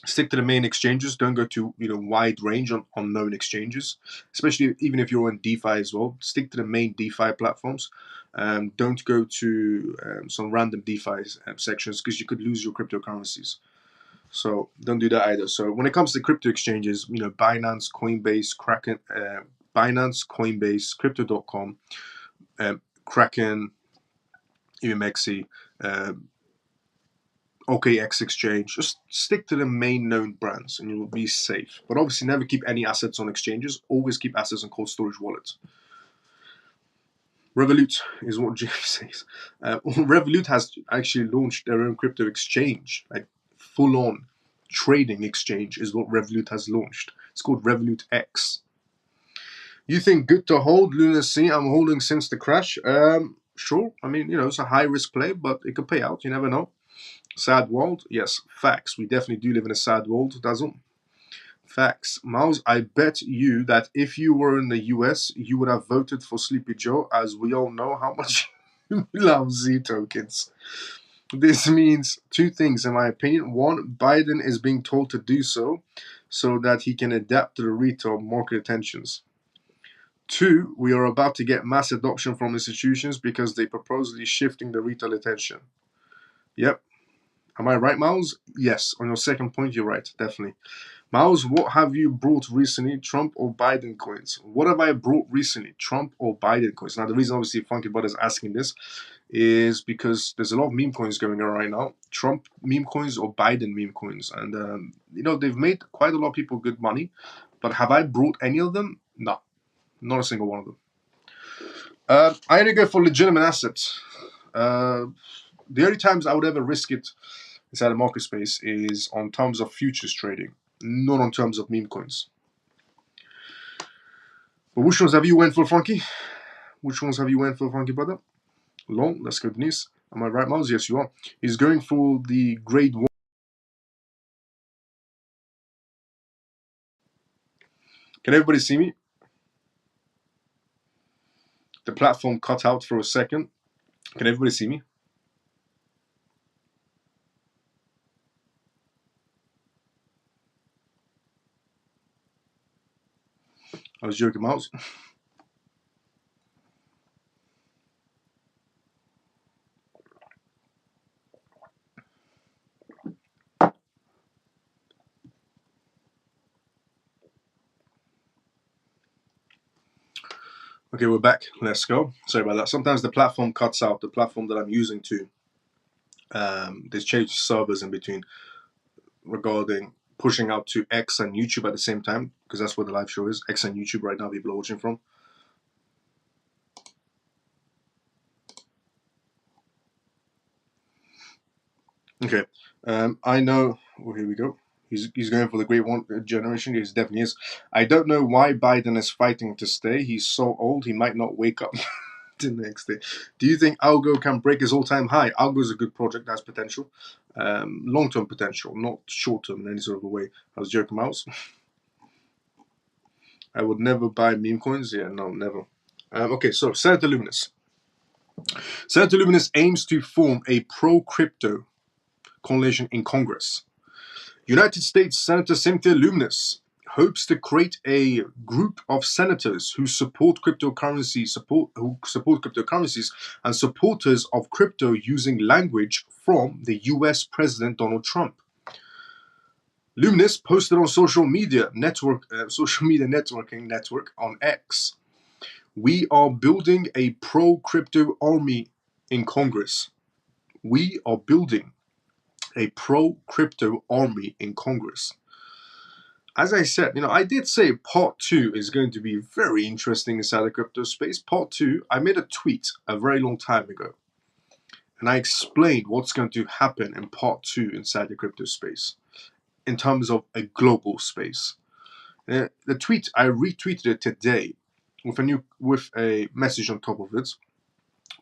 stick to the main exchanges. Don't go to wide range on known exchanges, especially even if you're on DeFi as well. Stick to the main DeFi platforms. Don't go to some random DeFi sections, because you could lose your cryptocurrencies. So don't do that either. So when it comes to crypto exchanges, Binance, Coinbase, Kraken, Binance, Coinbase, Crypto.com, Kraken, UMXC, OKX exchange. Just stick to the main known brands and you will be safe. But obviously never keep any assets on exchanges. Always keep assets on cold storage wallets. Revolut is what James says. Revolut has actually launched their own crypto exchange, like full-on trading exchange is what Revolut has launched. It's called Revolut X. You think good to hold, Lunacy? I'm holding since the crash. Sure. I mean, it's a high-risk play, but it could pay out. You never know. Sad world? Yes, facts. We definitely do live in a sad world, doesn't? Facts. Miles, I bet you that if you were in the US, you would have voted for Sleepy Joe, as we all know how much you love Z tokens. This means two things, in my opinion. One, Biden is being told to do so that he can adapt to the retail market attentions. Two, we are about to get mass adoption from institutions because they're purposely shifting the retail attention. Yep. Am I right, Miles? Yes. On your second point, you're right. Definitely. Miles, what have you brought recently, Trump or Biden coins? What have I brought recently, Trump or Biden coins? Now, the reason obviously Funky Bud is asking this is because there's a lot of meme coins going on right now. Trump meme coins or Biden meme coins. And, they've made quite a lot of people good money. But have I brought any of them? No, not a single one of them. I only go for legitimate assets. The only times I would ever risk it inside the market space is on terms of futures trading, not on terms of meme coins. But which ones have you went for, Funky? Which ones have you went for, Funky brother? Long, that's good news. Am I right, Miles? Yes, you are. He's going for the grade 1. Can everybody see me? The platform cut out for a second. Can everybody see me? I was joking, Miles. Okay, we're back. Let's go. Sorry about that. Sometimes the platform cuts out. The platform that I'm using to there's changed servers in between regarding pushing out to X and YouTube at the same time, because that's where the live show is. X and YouTube right now, people are watching from. Okay, I know. Oh, here we go. He's going for the great one generation. He definitely is. I don't know why Biden is fighting to stay. He's so old, he might not wake up the next day. Do you think Algo can break his all-time high? Algo is a good project, has potential, long-term potential, not short-term in any sort of a way. I was joking, Mouse. I would never buy meme coins. Yeah, no, never. Okay, so Senator Luminous. Senator Luminous aims to form a pro-crypto coalition in Congress. United States Senator Cynthia Luminous hopes to create a group of senators who support cryptocurrencies and supporters of crypto using language from the US President Donald Trump. Luminous posted on social media networking network on X. We are building a pro-crypto army in Congress. We are building a pro-crypto army in Congress. As I said, I did say part 2 is going to be very interesting inside the crypto space. Part 2, I made a tweet a very long time ago, and I explained what's going to happen in part 2 inside the crypto space in terms of a global space. The tweet, I retweeted it today with a message on top of it.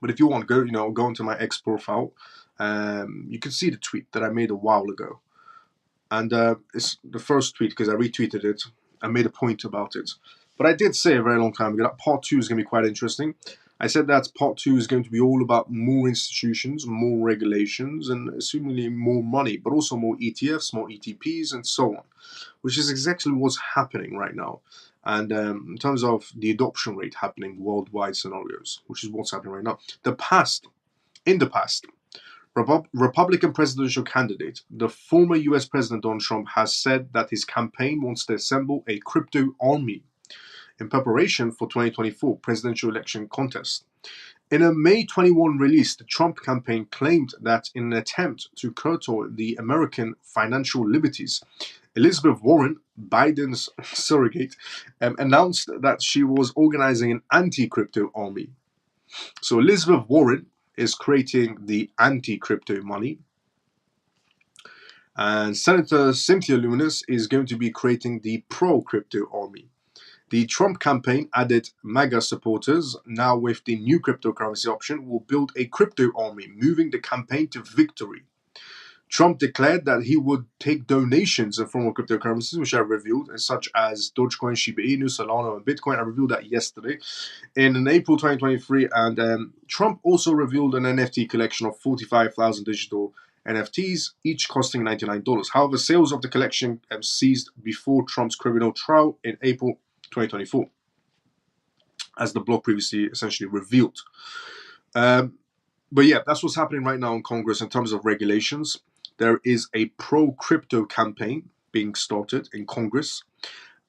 But if you want to go into my X profile, you can see the tweet that I made a while ago. And it's the first tweet because I retweeted it. I made a point about it. But I did say a very long time ago that part 2 is going to be quite interesting. I said that part 2 is going to be all about more institutions, more regulations, and assumingly more money, but also more ETFs, more ETPs, and so on, which is exactly what's happening right now. And in terms of the adoption rate happening worldwide scenarios, which is what's happening right now. In the past, Republican presidential candidate, the former US President Donald Trump, has said that his campaign wants to assemble a crypto army in preparation for 2024 presidential election contest. In a May 21 release, the Trump campaign claimed that in an attempt to curtail the American financial liberties, Elizabeth Warren, Biden's surrogate, announced that she was organizing an anti-crypto army. So Elizabeth Warren is creating the anti-crypto money, and Senator Cynthia Luminous is going to be creating the pro-crypto army. The Trump campaign added MAGA supporters, now with the new cryptocurrency option, will build a crypto army, moving the campaign to victory. Trump declared that he would take donations in form of cryptocurrencies, which I revealed, such as Dogecoin, Shiba Inu, Solana, and Bitcoin. I revealed that yesterday in April 2023. And Trump also revealed an NFT collection of 45,000 digital NFTs, each costing $99. However, sales of the collection ceased before Trump's criminal trial in April 2024, as the blog previously essentially revealed. But yeah, that's what's happening right now in Congress in terms of regulations. there is a pro-crypto campaign being started in Congress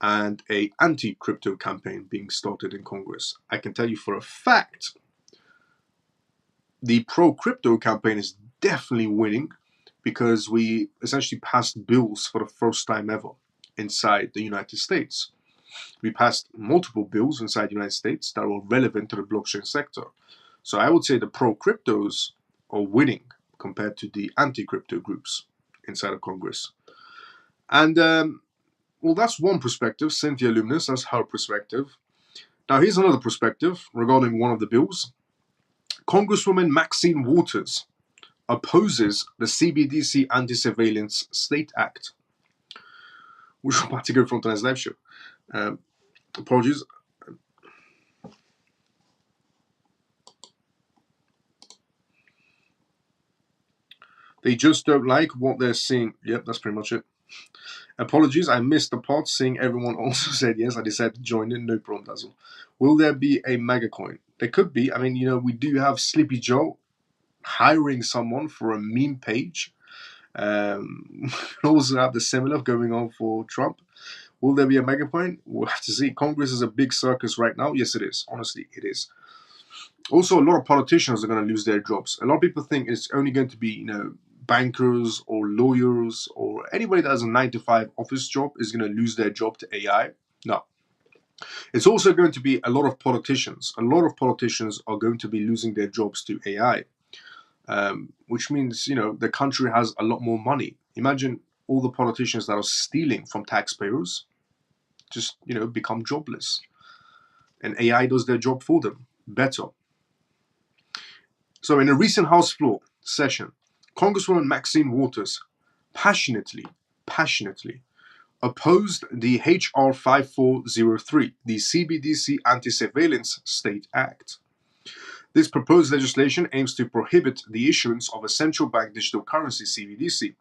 and a anti-crypto campaign being started in Congress. I can tell you for a fact, the pro-crypto campaign is definitely winning because we essentially passed bills for the first time ever inside the United States. We passed multiple bills inside the United States that were relevant to the blockchain sector. So I would say the pro-cryptos are winning compared to the anti-crypto groups inside of Congress. And well, that's one perspective. Cynthia Luminous, that's her perspective. Now, here's another perspective regarding one of the bills. Congresswoman Maxine Waters opposes the CBDC Anti-Surveillance State Act. We're about to go from tonight's live show. Apologies. They just don't like what they're seeing. Yep, that's pretty much it. Apologies, I missed the part seeing everyone also said yes. I decided to join in. No problem, Dazzle. Will there be a mega coin? There could be. I mean, we do have Sleepy Joe hiring someone for a meme page. We also have the similar going on for Trump. Will there be a mega coin? We'll have to see. Congress is a big circus right now. Yes, it is. Honestly, it is. Also, a lot of politicians are going to lose their jobs. A lot of people think it's only going to be, bankers or lawyers or anybody that has a 9-to-5 office job is going to lose their job to AI. No. It's also going to be a lot of politicians. A lot of politicians are going to be losing their jobs to AI, which means, the country has a lot more money. Imagine all the politicians that are stealing from taxpayers just, become jobless. And AI does their job for them better. So in a recent House floor session, Congresswoman Maxine Waters passionately opposed the HR 5403, the CBDC Anti-Surveillance State Act. This proposed legislation aims to prohibit the issuance of a central bank digital currency, CBDC,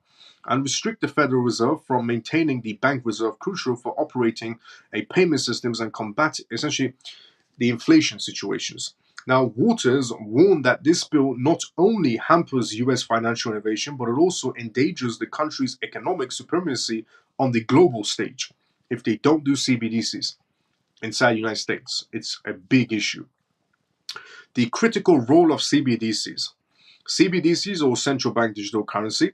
and restrict the Federal Reserve from maintaining the bank reserve crucial for operating a payment systems and combat, essentially, the inflation situations. Now, Waters warned that this bill not only hampers US financial innovation, but it also endangers the country's economic supremacy on the global stage if they don't do CBDCs inside the United States. It's a big issue. The critical role of CBDCs. CBDCs, or central bank digital currency,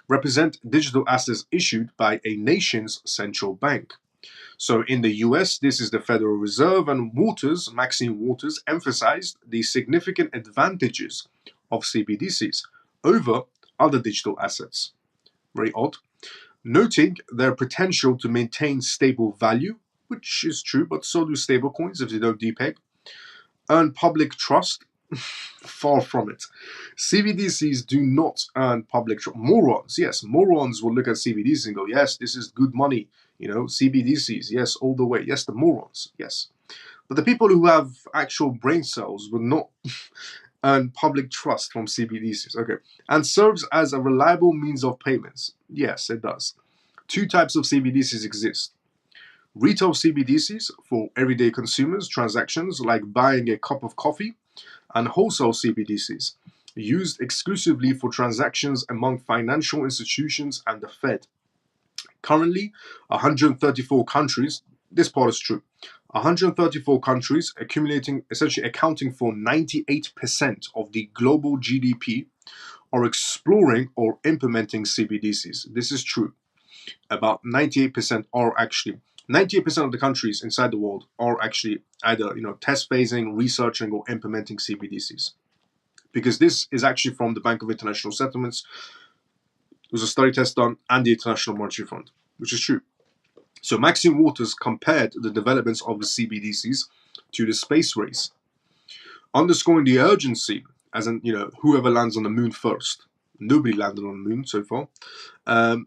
represent digital assets issued by a nation's central bank. So in the US, this is the Federal Reserve, and Maxine Waters, emphasized the significant advantages of CBDCs over other digital assets. Very odd. Noting their potential to maintain stable value, which is true, but so do stablecoins if they don't depeg. Earn public trust. Far from it. CBDCs do not earn public trust. Morons, yes, morons will look at CBDCs and go, yes, this is good money. CBDCs, yes, all the way. Yes, the morons, yes. But the people who have actual brain cells will not earn public trust from CBDCs. Okay. And serves as a reliable means of payments. Yes, it does. Two types of CBDCs exist. Retail CBDCs for everyday consumers, transactions like buying a cup of coffee, and wholesale CBDCs, used exclusively for transactions among financial institutions and the Fed. Currently, 134 countries, this part is true, 134 countries essentially accounting for 98% of the global GDP, are exploring or implementing CBDCs. This is true. About 98% are actually 98% of the countries inside the world are actually either test phasing, researching, or implementing CBDCs. Because this is actually from the Bank of International Settlements. There was a study test done, and the International Monetary Fund, which is true. So Maxine Waters compared the developments of the CBDCs to the space race, underscoring the urgency, as in whoever lands on the moon first. Nobody landed on the moon so far.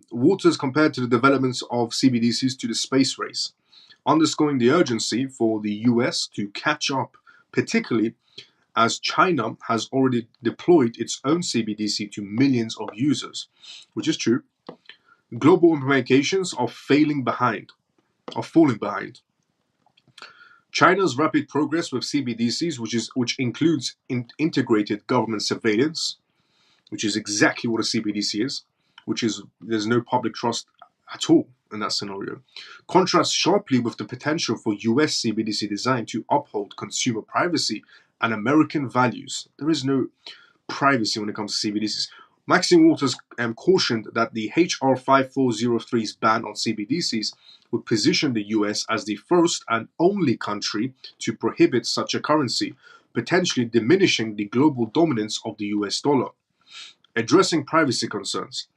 Waters compared to the developments of CBDCs to the space race, underscoring the urgency for the US to catch up, particularly as China has already deployed its own CBDC to millions of users, which is true. Global implementations are falling behind. China's rapid progress with CBDCs, which includes integrated government surveillance, which is exactly what a CBDC is, which is there's no public trust at all in that scenario. Contrasts sharply with the potential for US CBDC design to uphold consumer privacy and American values. There is no privacy when it comes to CBDCs. Maxine Waters cautioned that the HR 5403's ban on CBDCs would position the US as the first and only country to prohibit such a currency, potentially diminishing the global dominance of the US dollar. Addressing privacy concerns,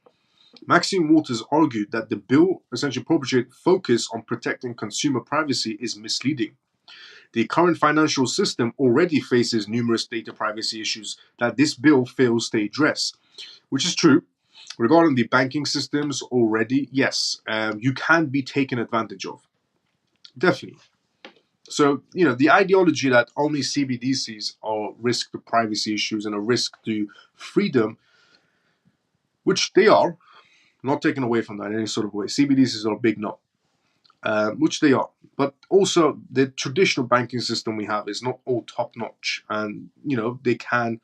Maxine Waters argued that the bill essentially propagated focus on protecting consumer privacy is misleading. The current financial system already faces numerous data privacy issues that this bill fails to address, which is true. Regarding the banking systems already, yes, you can be taken advantage of. Definitely. So, the ideology that only CBDCs are risk to privacy issues and a risk to freedom, which they are, not taken away from that in any sort of way. CBDCs are a big no, which they are. But also, the traditional banking system we have is not all top-notch. And, they can,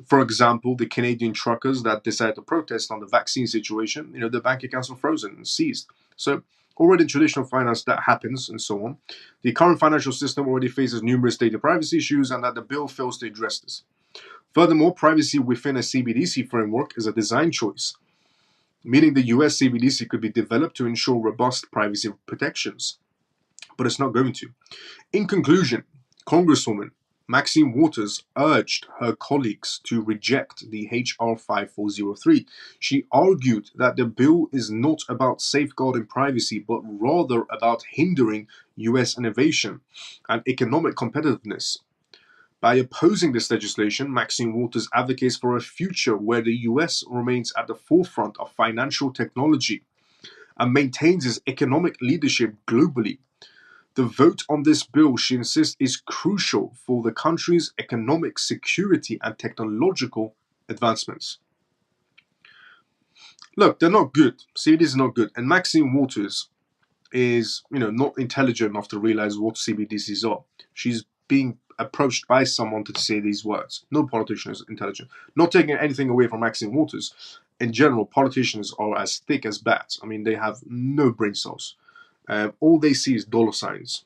for example, the Canadian truckers that decided to protest on the vaccine situation, their bank accounts were frozen and seized. So already in traditional finance, that happens and so on. The current financial system already faces numerous data privacy issues and that the bill fails to address this. Furthermore, privacy within a CBDC framework is a design choice, meaning the US CBDC could be developed to ensure robust privacy protections, but it's not going to. In conclusion, Congresswoman Maxine Waters urged her colleagues to reject the HR 5403. She argued that the bill is not about safeguarding privacy, but rather about hindering US innovation and economic competitiveness. By opposing this legislation, Maxine Waters advocates for a future where the US remains at the forefront of financial technology and maintains its economic leadership globally. The vote on this bill, she insists, is crucial for the country's economic security and technological advancements. Look, they're not good. CBDCs is not good. And Maxine Waters is, not intelligent enough to realize what CBDCs are. She's being approached by someone to say these words. No politician is intelligent. Not taking anything away from Maxine Waters. In general, politicians are as thick as bats. I mean, they have no brain cells. All they see is dollar signs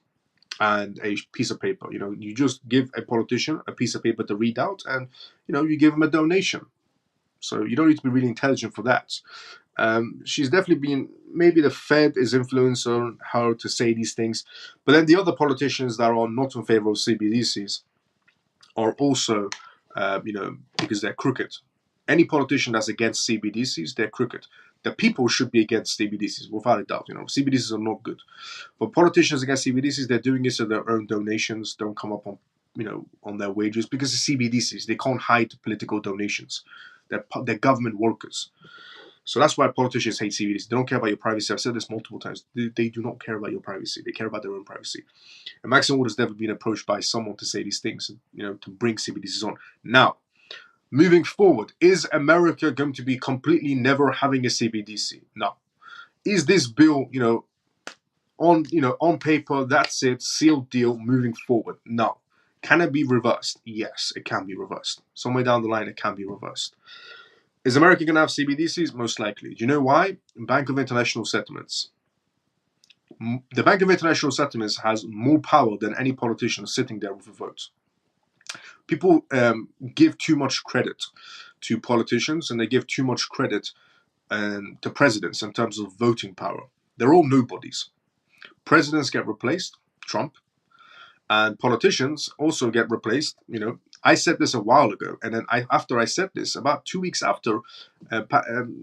and a piece of paper. You just give a politician a piece of paper to read out and, you give them a donation. So you don't need to be really intelligent for that. She's definitely been, maybe the Fed is influencing her to say these things. But then the other politicians that are not in favor of CBDCs are also, because they're crooked. Any politician that's against CBDCs, they're crooked. The people should be against CBDCs, without a doubt. CBDCs are not good. But politicians against CBDCs, they're doing it so their own donations don't come up on, on their wages, because the CBDCs, they can't hide political donations. They're government workers. So that's why politicians hate CBDCs. They don't care about your privacy. I've said this multiple times. They do not care about your privacy. They care about their own privacy. And Maxine Waters has never been approached by someone to say these things, to bring CBDCs on. Now, moving forward, is America going to be completely never having a CBDC? No. Is this bill, on paper, that's it, sealed deal, moving forward? No. Can it be reversed? Yes, it can be reversed. Somewhere down the line, it can be reversed. Is America going to have CBDCs? Most likely. Do you know why? Bank of International Settlements. The Bank of International Settlements has more power than any politician sitting there with a vote. People give too much credit to politicians, and they give too much credit to presidents in terms of voting power. They're all nobodies. Presidents get replaced, Trump, and politicians also get replaced. I said this a while ago, and then after I said this, about 2 weeks after,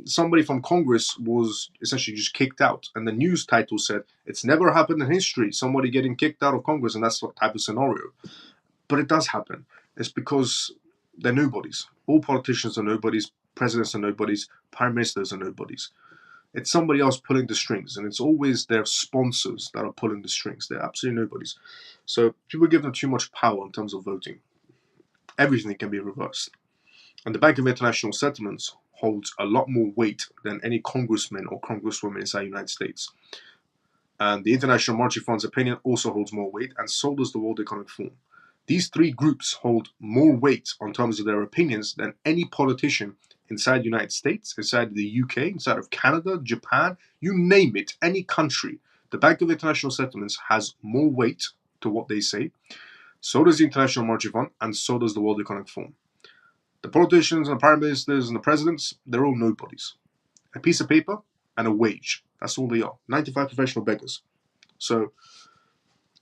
somebody from Congress was essentially just kicked out, and the news title said, "It's never happened in history, somebody getting kicked out of Congress," and that's what type of scenario. But it does happen. It's because they're nobodies. All politicians are nobodies, presidents are nobodies, prime ministers are nobodies. It's somebody else pulling the strings, and it's always their sponsors that are pulling the strings. They're absolutely nobodies. So people give them too much power in terms of voting. Everything can be reversed. And the Bank of International Settlements holds a lot more weight than any congressman or congresswoman inside the United States. And the International Monetary Fund's opinion also holds more weight, and so does the World Economic Forum. These three groups hold more weight on terms of their opinions than any politician inside the United States, inside the UK, inside of Canada, Japan, you name it, any country, the Bank of International Settlements has more weight to what they say. So does the International Monetary Fund, and so does the World Economic Forum. The politicians and the prime ministers and the presidents, they're all nobodies. A piece of paper and a wage. That's all they are. 95 professional beggars. So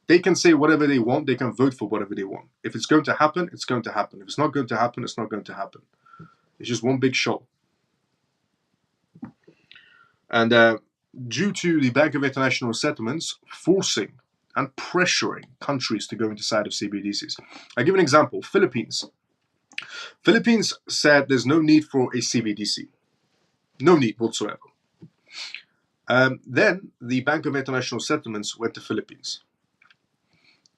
they can say whatever they want. They can vote for whatever they want. If it's going to happen, it's going to happen. If it's not going to happen, it's not going to happen. It's just one big show. And due to the Bank of International Settlements forcing and pressuring countries to go into side of CBDCs. I give an example. Philippines. Philippines said there's no need for a CBDC. No need whatsoever. Then the Bank of International Settlements went to Philippines.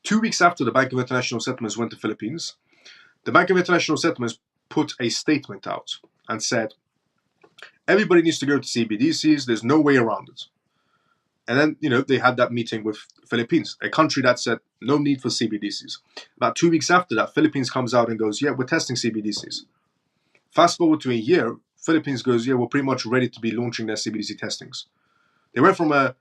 2 weeks after the Bank of International Settlements went to Philippines, the Bank of International Settlements put a statement out and said, everybody needs to go to CBDCs, there's no way around it. And then, they had that meeting with Philippines, a country that said no need for CBDCs. About 2 weeks after that, Philippines comes out and goes, yeah, we're testing CBDCs. Fast forward to a year, Philippines goes, yeah, we're pretty much ready to be launching their CBDC testings. They went from a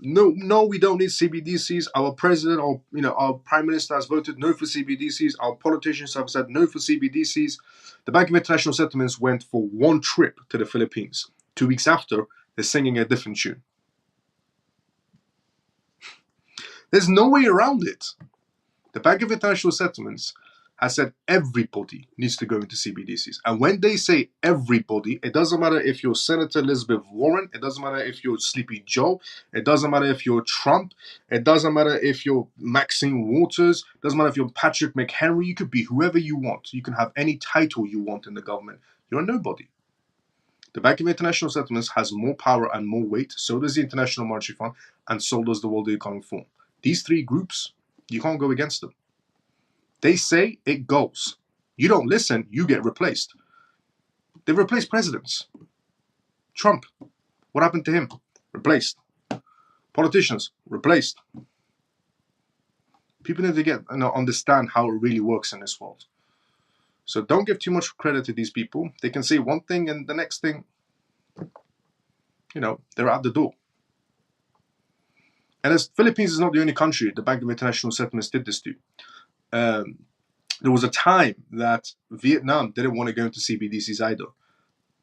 no, we don't need CBDCs. Our president, our prime minister has voted no for CBDCs. Our politicians have said no for CBDCs. The Bank of International Settlements went for one trip to the Philippines. 2 weeks after, they're singing a different tune. There's no way around it. The Bank of International Settlements has said everybody needs to go into CBDCs. And when they say everybody, it doesn't matter if you're Senator Elizabeth Warren, it doesn't matter if you're Sleepy Joe, it doesn't matter if you're Trump, it doesn't matter if you're Maxine Waters, it doesn't matter if you're Patrick McHenry, you could be whoever you want. You can have any title you want in the government. You're a nobody. The Bank of International Settlements has more power and more weight, so does the International Monetary Fund, and so does the World Economic Forum. These three groups, you can't go against them. They say it goes. You don't listen, you get replaced. They've replaced presidents. Trump, what happened to him? Replaced. Politicians, replaced. People need to understand how it really works in this world. So don't give too much credit to these people. They can say one thing and the next thing, they're out the door. And as Philippines is not the only country the Bank of International Settlements did this to. There was a time that Vietnam didn't want to go into CBDCs either.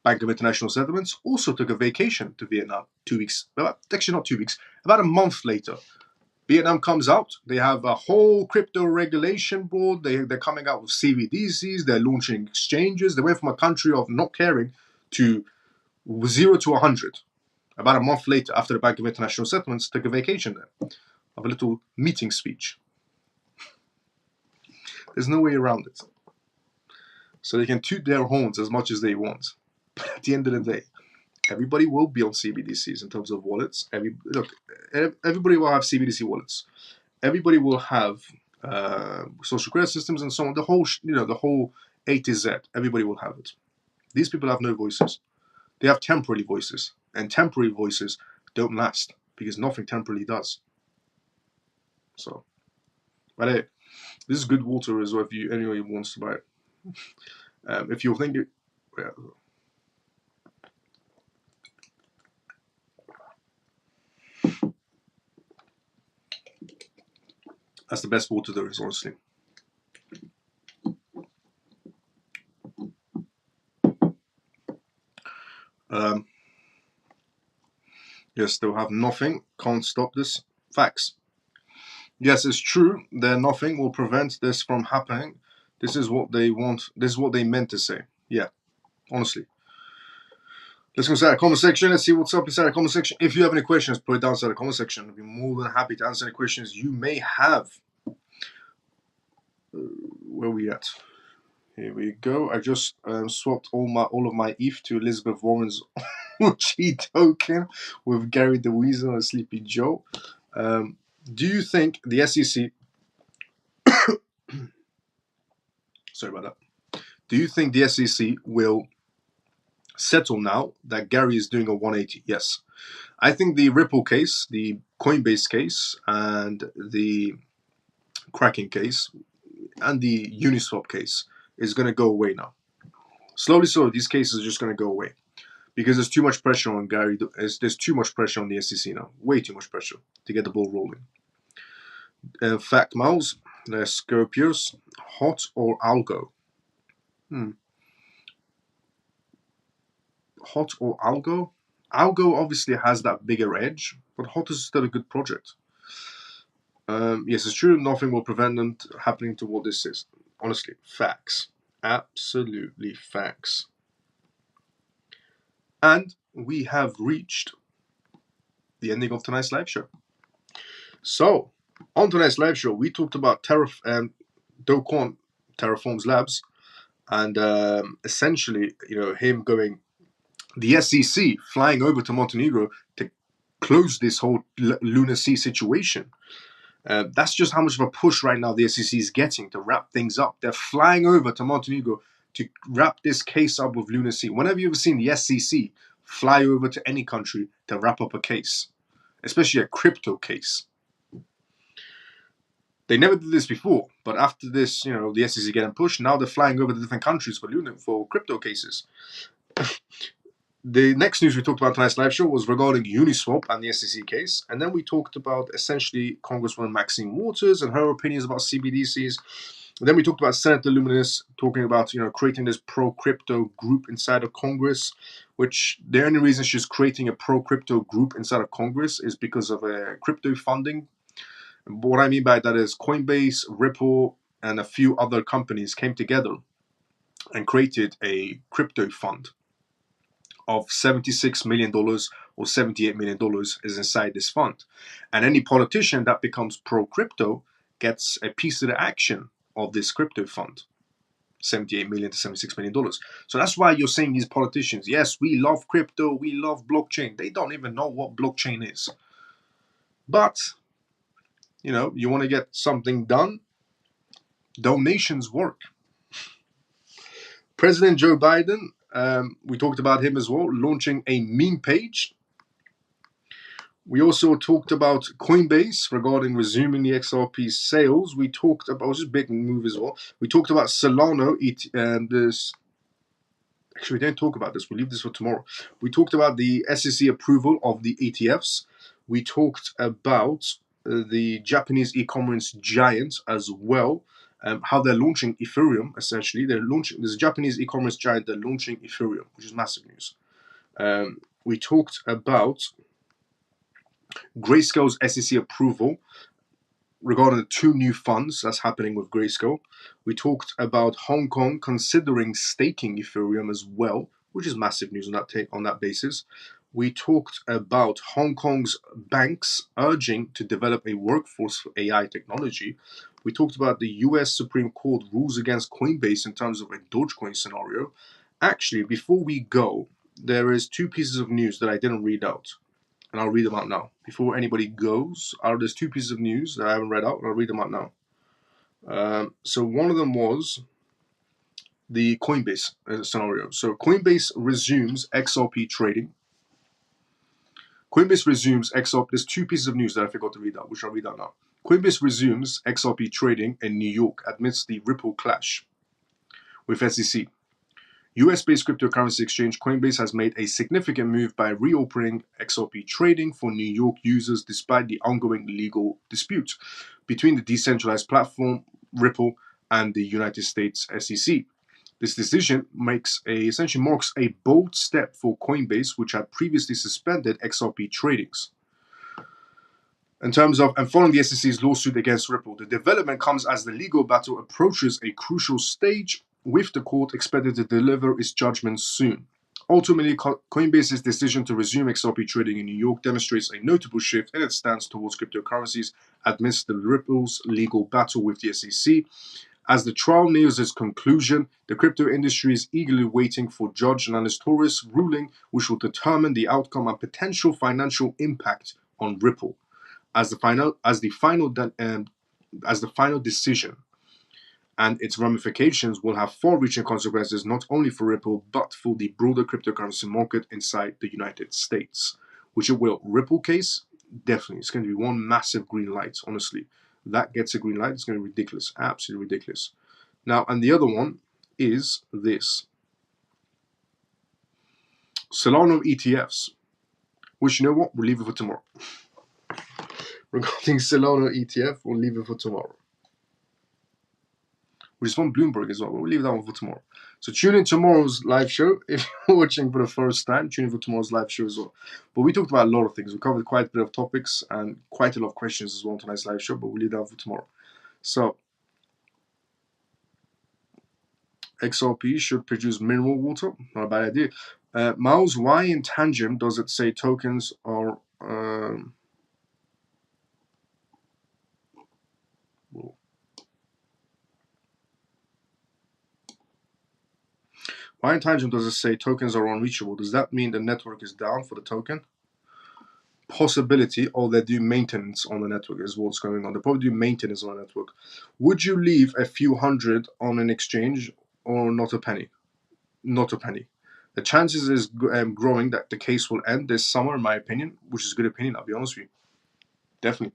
Bank of International Settlements also took a vacation to Vietnam 2 weeks, actually not 2 weeks, about a month later. Vietnam comes out, they have a whole crypto regulation board, they're coming out with CBDCs, they're launching exchanges. They went from a country of not caring to 0 to 100. About a month later, after the Bank of International Settlements took a vacation there, of a little meeting speech. There's no way around it. So they can toot their horns as much as they want. But at the end of the day, everybody will be on CBDCs in terms of wallets. Everybody will have CBDC wallets. Everybody will have social credit systems and so on. The whole A to Z. Everybody will have it. These people have no voices. They have temporary voices. And temporary voices don't last because nothing temporarily does. So, but hey, this is good water as well if anyone wants to buy it. If you're thinking, yeah. That's the best water there is, honestly. Yes, they'll have nothing. Can't stop this. Facts. Yes, it's true. Nothing will prevent this from happening. This is what they want. This is what they meant to say. Yeah, honestly. Let's go inside the comment section. Let's see what's up inside the comment section. If you have any questions, put it down inside the comment section. I'll be more than happy to answer any questions you may have. Where are we at? Here we go. I just swapped all of my ETH to Elizabeth Warren's OG token with Gary the Weasel and Sleepy Joe. Do you think the SEC... Sorry about that. Do you think the SEC will settle now that Gary is doing a 180? Yes. I think the Ripple case, the Coinbase case, and the Kraken case, and the Uniswap case is going to go away now. Slowly, these cases are just going to go away because there's too much pressure on Gary. There's too much pressure on the SEC now. Way too much pressure to get the ball rolling. Fact Miles, Scorpius, hot or algo? Hot or algo? Algo obviously has that bigger edge, but hot is still a good project. Yes, it's true. Nothing will prevent them happening to what this is. Honestly, facts. Absolutely facts. And we have reached the ending of tonight's live show. So, on tonight's live show, we talked about Do Kwon, Terraform's Labs, and essentially, him going, the SEC flying over to Montenegro to close this whole Lunar Sea situation. That's just how much of a push right now the SEC is getting to wrap things up. They're flying over to Montenegro to wrap this case up with Lunar Sea. Whenever you've ever seen the SEC fly over to any country to wrap up a case, especially a crypto case. They never did this before, but after this, the SEC getting pushed, now they're flying over to different countries for crypto cases. The next news we talked about tonight's live show was regarding Uniswap and the SEC case, and then we talked about essentially Congresswoman Maxine Waters and her opinions about CBDCs. And then we talked about Senator Luminous talking about creating this pro-crypto group inside of Congress, which the only reason she's creating a pro-crypto group inside of Congress is because of crypto funding. And what I mean by that is Coinbase, Ripple, and a few other companies came together and created a crypto fund of $76 million or $78 million is inside this fund. And any politician that becomes pro-crypto gets a piece of the action of this crypto fund. $78 million to $76 million. So that's why you're saying these politicians, yes, we love crypto, we love blockchain. They don't even know what blockchain is. But, you want to get something done, donations work. President Joe Biden, we talked about him as well, launching a meme page. We also talked about Coinbase regarding resuming the XRP sales. We talked about, this is a big move as well. We talked about Solana, actually we didn't talk about this, we'll leave this for tomorrow. We talked about the SEC approval of the ETFs. We talked about the Japanese e-commerce giant as well. How they're launching Ethereum, essentially. There's a Japanese e-commerce giant, they're launching Ethereum, which is massive news. We talked about Grayscale's SEC approval regarding the 2 new funds that's happening with Grayscale. We talked about Hong Kong considering staking Ethereum as well, which is massive news on that basis. We talked about Hong Kong's banks urging to develop a workforce for AI technology. We talked about the US Supreme Court rules against Coinbase in terms of a Dogecoin scenario. Actually, before we go, there is 2 pieces of news that I didn't read out. And I'll read them out now. Before anybody goes, there's 2 pieces of news that I haven't read out, and I'll read them out now. So one of them was the Coinbase scenario. So Coinbase resumes XRP trading. Coinbase resumes XRP. There's 2 pieces of news that I forgot to read out, which I'll read out now. Coinbase resumes XRP trading in New York amidst the Ripple clash with SEC. US-based cryptocurrency exchange Coinbase has made a significant move by reopening XRP trading for New York users despite the ongoing legal dispute between the decentralized platform Ripple and the United States SEC. This decision essentially marks a bold step for Coinbase, which had previously suspended XRP tradings. In terms of, and following the SEC's lawsuit against Ripple, the development comes as the legal battle approaches a crucial stage, with the court expected to deliver its judgment soon. Ultimately, Coinbase's decision to resume XRP trading in New York demonstrates a notable shift in its stance towards cryptocurrencies amidst the Ripple's legal battle with the SEC. As the trial nears its conclusion, the crypto industry is eagerly waiting for Judge Lannis Torres' ruling, which will determine the outcome and potential financial impact on Ripple as the final decision. And its ramifications will have far-reaching consequences not only for Ripple, but for the broader cryptocurrency market inside the United States. Which it will. Ripple case, definitely. It's going to be one massive green light, honestly. That gets a green light, it's going to be ridiculous. Absolutely ridiculous. Now, and the other one is this. Solana ETFs. Which, you know what? We'll leave it for tomorrow. Regarding Solana ETF, we'll leave it for tomorrow. We just want Bloomberg as well, but we'll leave that one for tomorrow. So tune in tomorrow's live show. If you're watching for the first time, tune in for tomorrow's live show as well. But we talked about a lot of things. We covered quite a bit of topics and quite a lot of questions as well on tonight's live show, but we'll leave that for tomorrow. So XRP should produce mineral water. Not a bad idea. Miles, why in Tangent does it say tokens are... Why in Tangent does it say tokens are unreachable? Does that mean the network is down for the token? Possibility, or they do maintenance on the network is what's going on. They probably do maintenance on the network. Would you leave a few hundred on an exchange or not a penny? Not a penny. The chances is growing that the case will end this summer, in my opinion, which is a good opinion, I'll be honest with you. Definitely.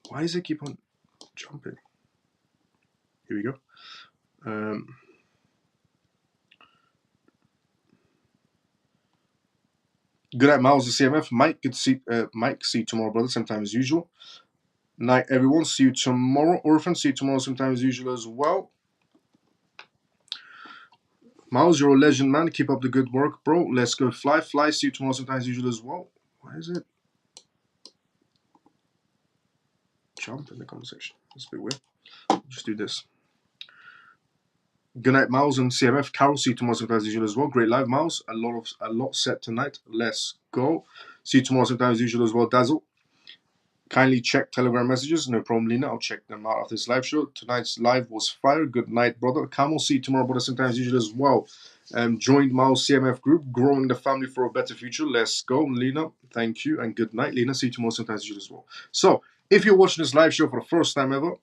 Why does it keep on jumping? Here we go. Good night, Miles, the CMF. Mike, good to see Mike. See you tomorrow, brother. Same time as usual. Night, everyone. See you tomorrow. Orphan, see you tomorrow, same time as usual as well. Miles, you're a legend, man. Keep up the good work, bro. Let's go fly. Fly, see you tomorrow, same time as usual as well. Why is it jump in the conversation? That's a bit weird. Just do this. Good night, Miles and CMF. Carol, see you tomorrow, same time as usual as well. Great live, Miles. A lot set tonight. Let's go. See you tomorrow, same time as usual as well. Dazzle. Kindly check Telegram messages. No problem, Lena. I'll check them out after this live show. Tonight's live was fire. Good night, brother. Camel, see you tomorrow, brother, same time as usual as well. Joined Miles CMF group, growing the family for a better future. Let's go, Lena. Thank you and good night, Lena. See you tomorrow, same time as usual as well. So, if you're watching this live show for the first time ever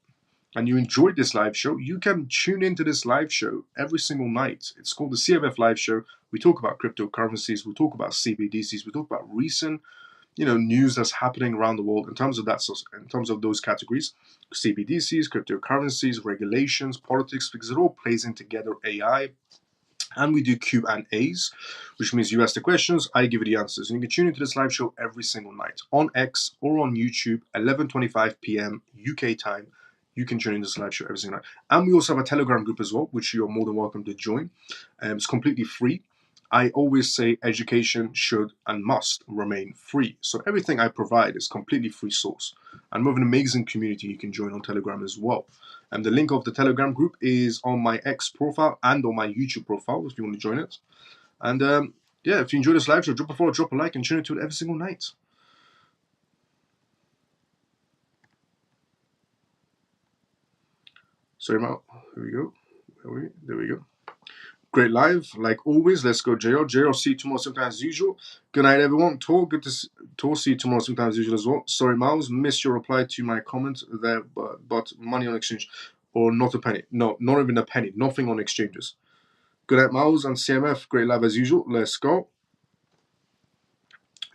and you enjoyed this live show, you can tune into this live show every single night. It's called the CMF live show. We talk about cryptocurrencies. We talk about CBDCs. We talk about recent news that's happening around the world in terms of that, in terms of those categories, CBDCs, cryptocurrencies, regulations, politics, because it all plays in together, AI, and we do Q&As, which means you ask the questions, I give you the answers. And you can tune into this live show every single night on X or on YouTube, 11:25 p.m. UK time. You can tune into this live show every single night. And we also have a Telegram group as well, which you are more than welcome to join. It's completely free. I always say education should and must remain free. So everything I provide is completely free source. And we have an amazing community you can join on Telegram as well. And the link of the Telegram group is on my X profile and on my YouTube profile if you want to join it. And yeah, if you enjoy this live show, drop a follow, drop a like, and tune into it every single night. Sorry, Mal. Here we go. There we go. Great live, like always. Let's go, JR. JR, see you tomorrow sometimes as usual. Good night, everyone. Tor, good to see you tomorrow sometimes as usual as well. Sorry, Miles, missed your reply to my comment there, but money on exchange or not a penny. No, not even a penny. Nothing on exchanges. Good night, Miles and CMF. Great live as usual. Let's go.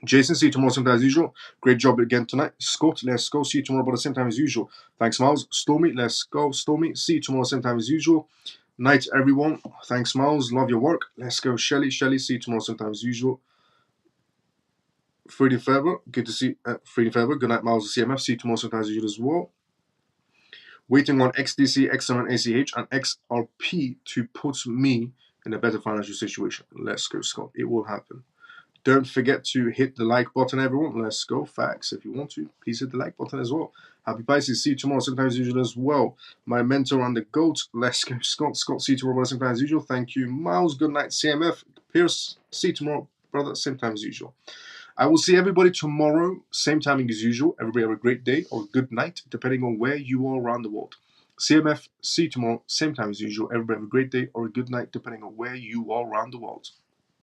Jason, see you tomorrow sometime as usual. Great job again tonight. Scott, let's go. See you tomorrow about the same time as usual. Thanks, Miles. Stormy, let's go. Stormy, see you tomorrow same time as usual. Night, everyone. Thanks, Miles. Love your work. Let's go. Shelly, see you tomorrow same time as usual. Freedom Faber, good to see Freedom Faber. Good night, Miles. CMF. See you tomorrow same time as usual as well. Waiting on XDC, XMN, ACH, and XRP to put me in a better financial situation. Let's go, Scott. It will happen. Don't forget to hit the like button, everyone. Let's go. Facts. If you want to, please hit the like button as well. Happy Pisces. See you tomorrow, sometimes usual as well. My mentor and the GOAT. Let's go, Scott. Scott, see you tomorrow, sometimes usual. Thank you, Miles. Good night, CMF. Pierce, see you tomorrow, brother. Same time as usual. I will see everybody tomorrow, same timing as usual. Everybody have a great day or good night, depending on where you are around the world. CMF, see you tomorrow, same time as usual. Everybody have a great day or a good night, depending on where you are around the world.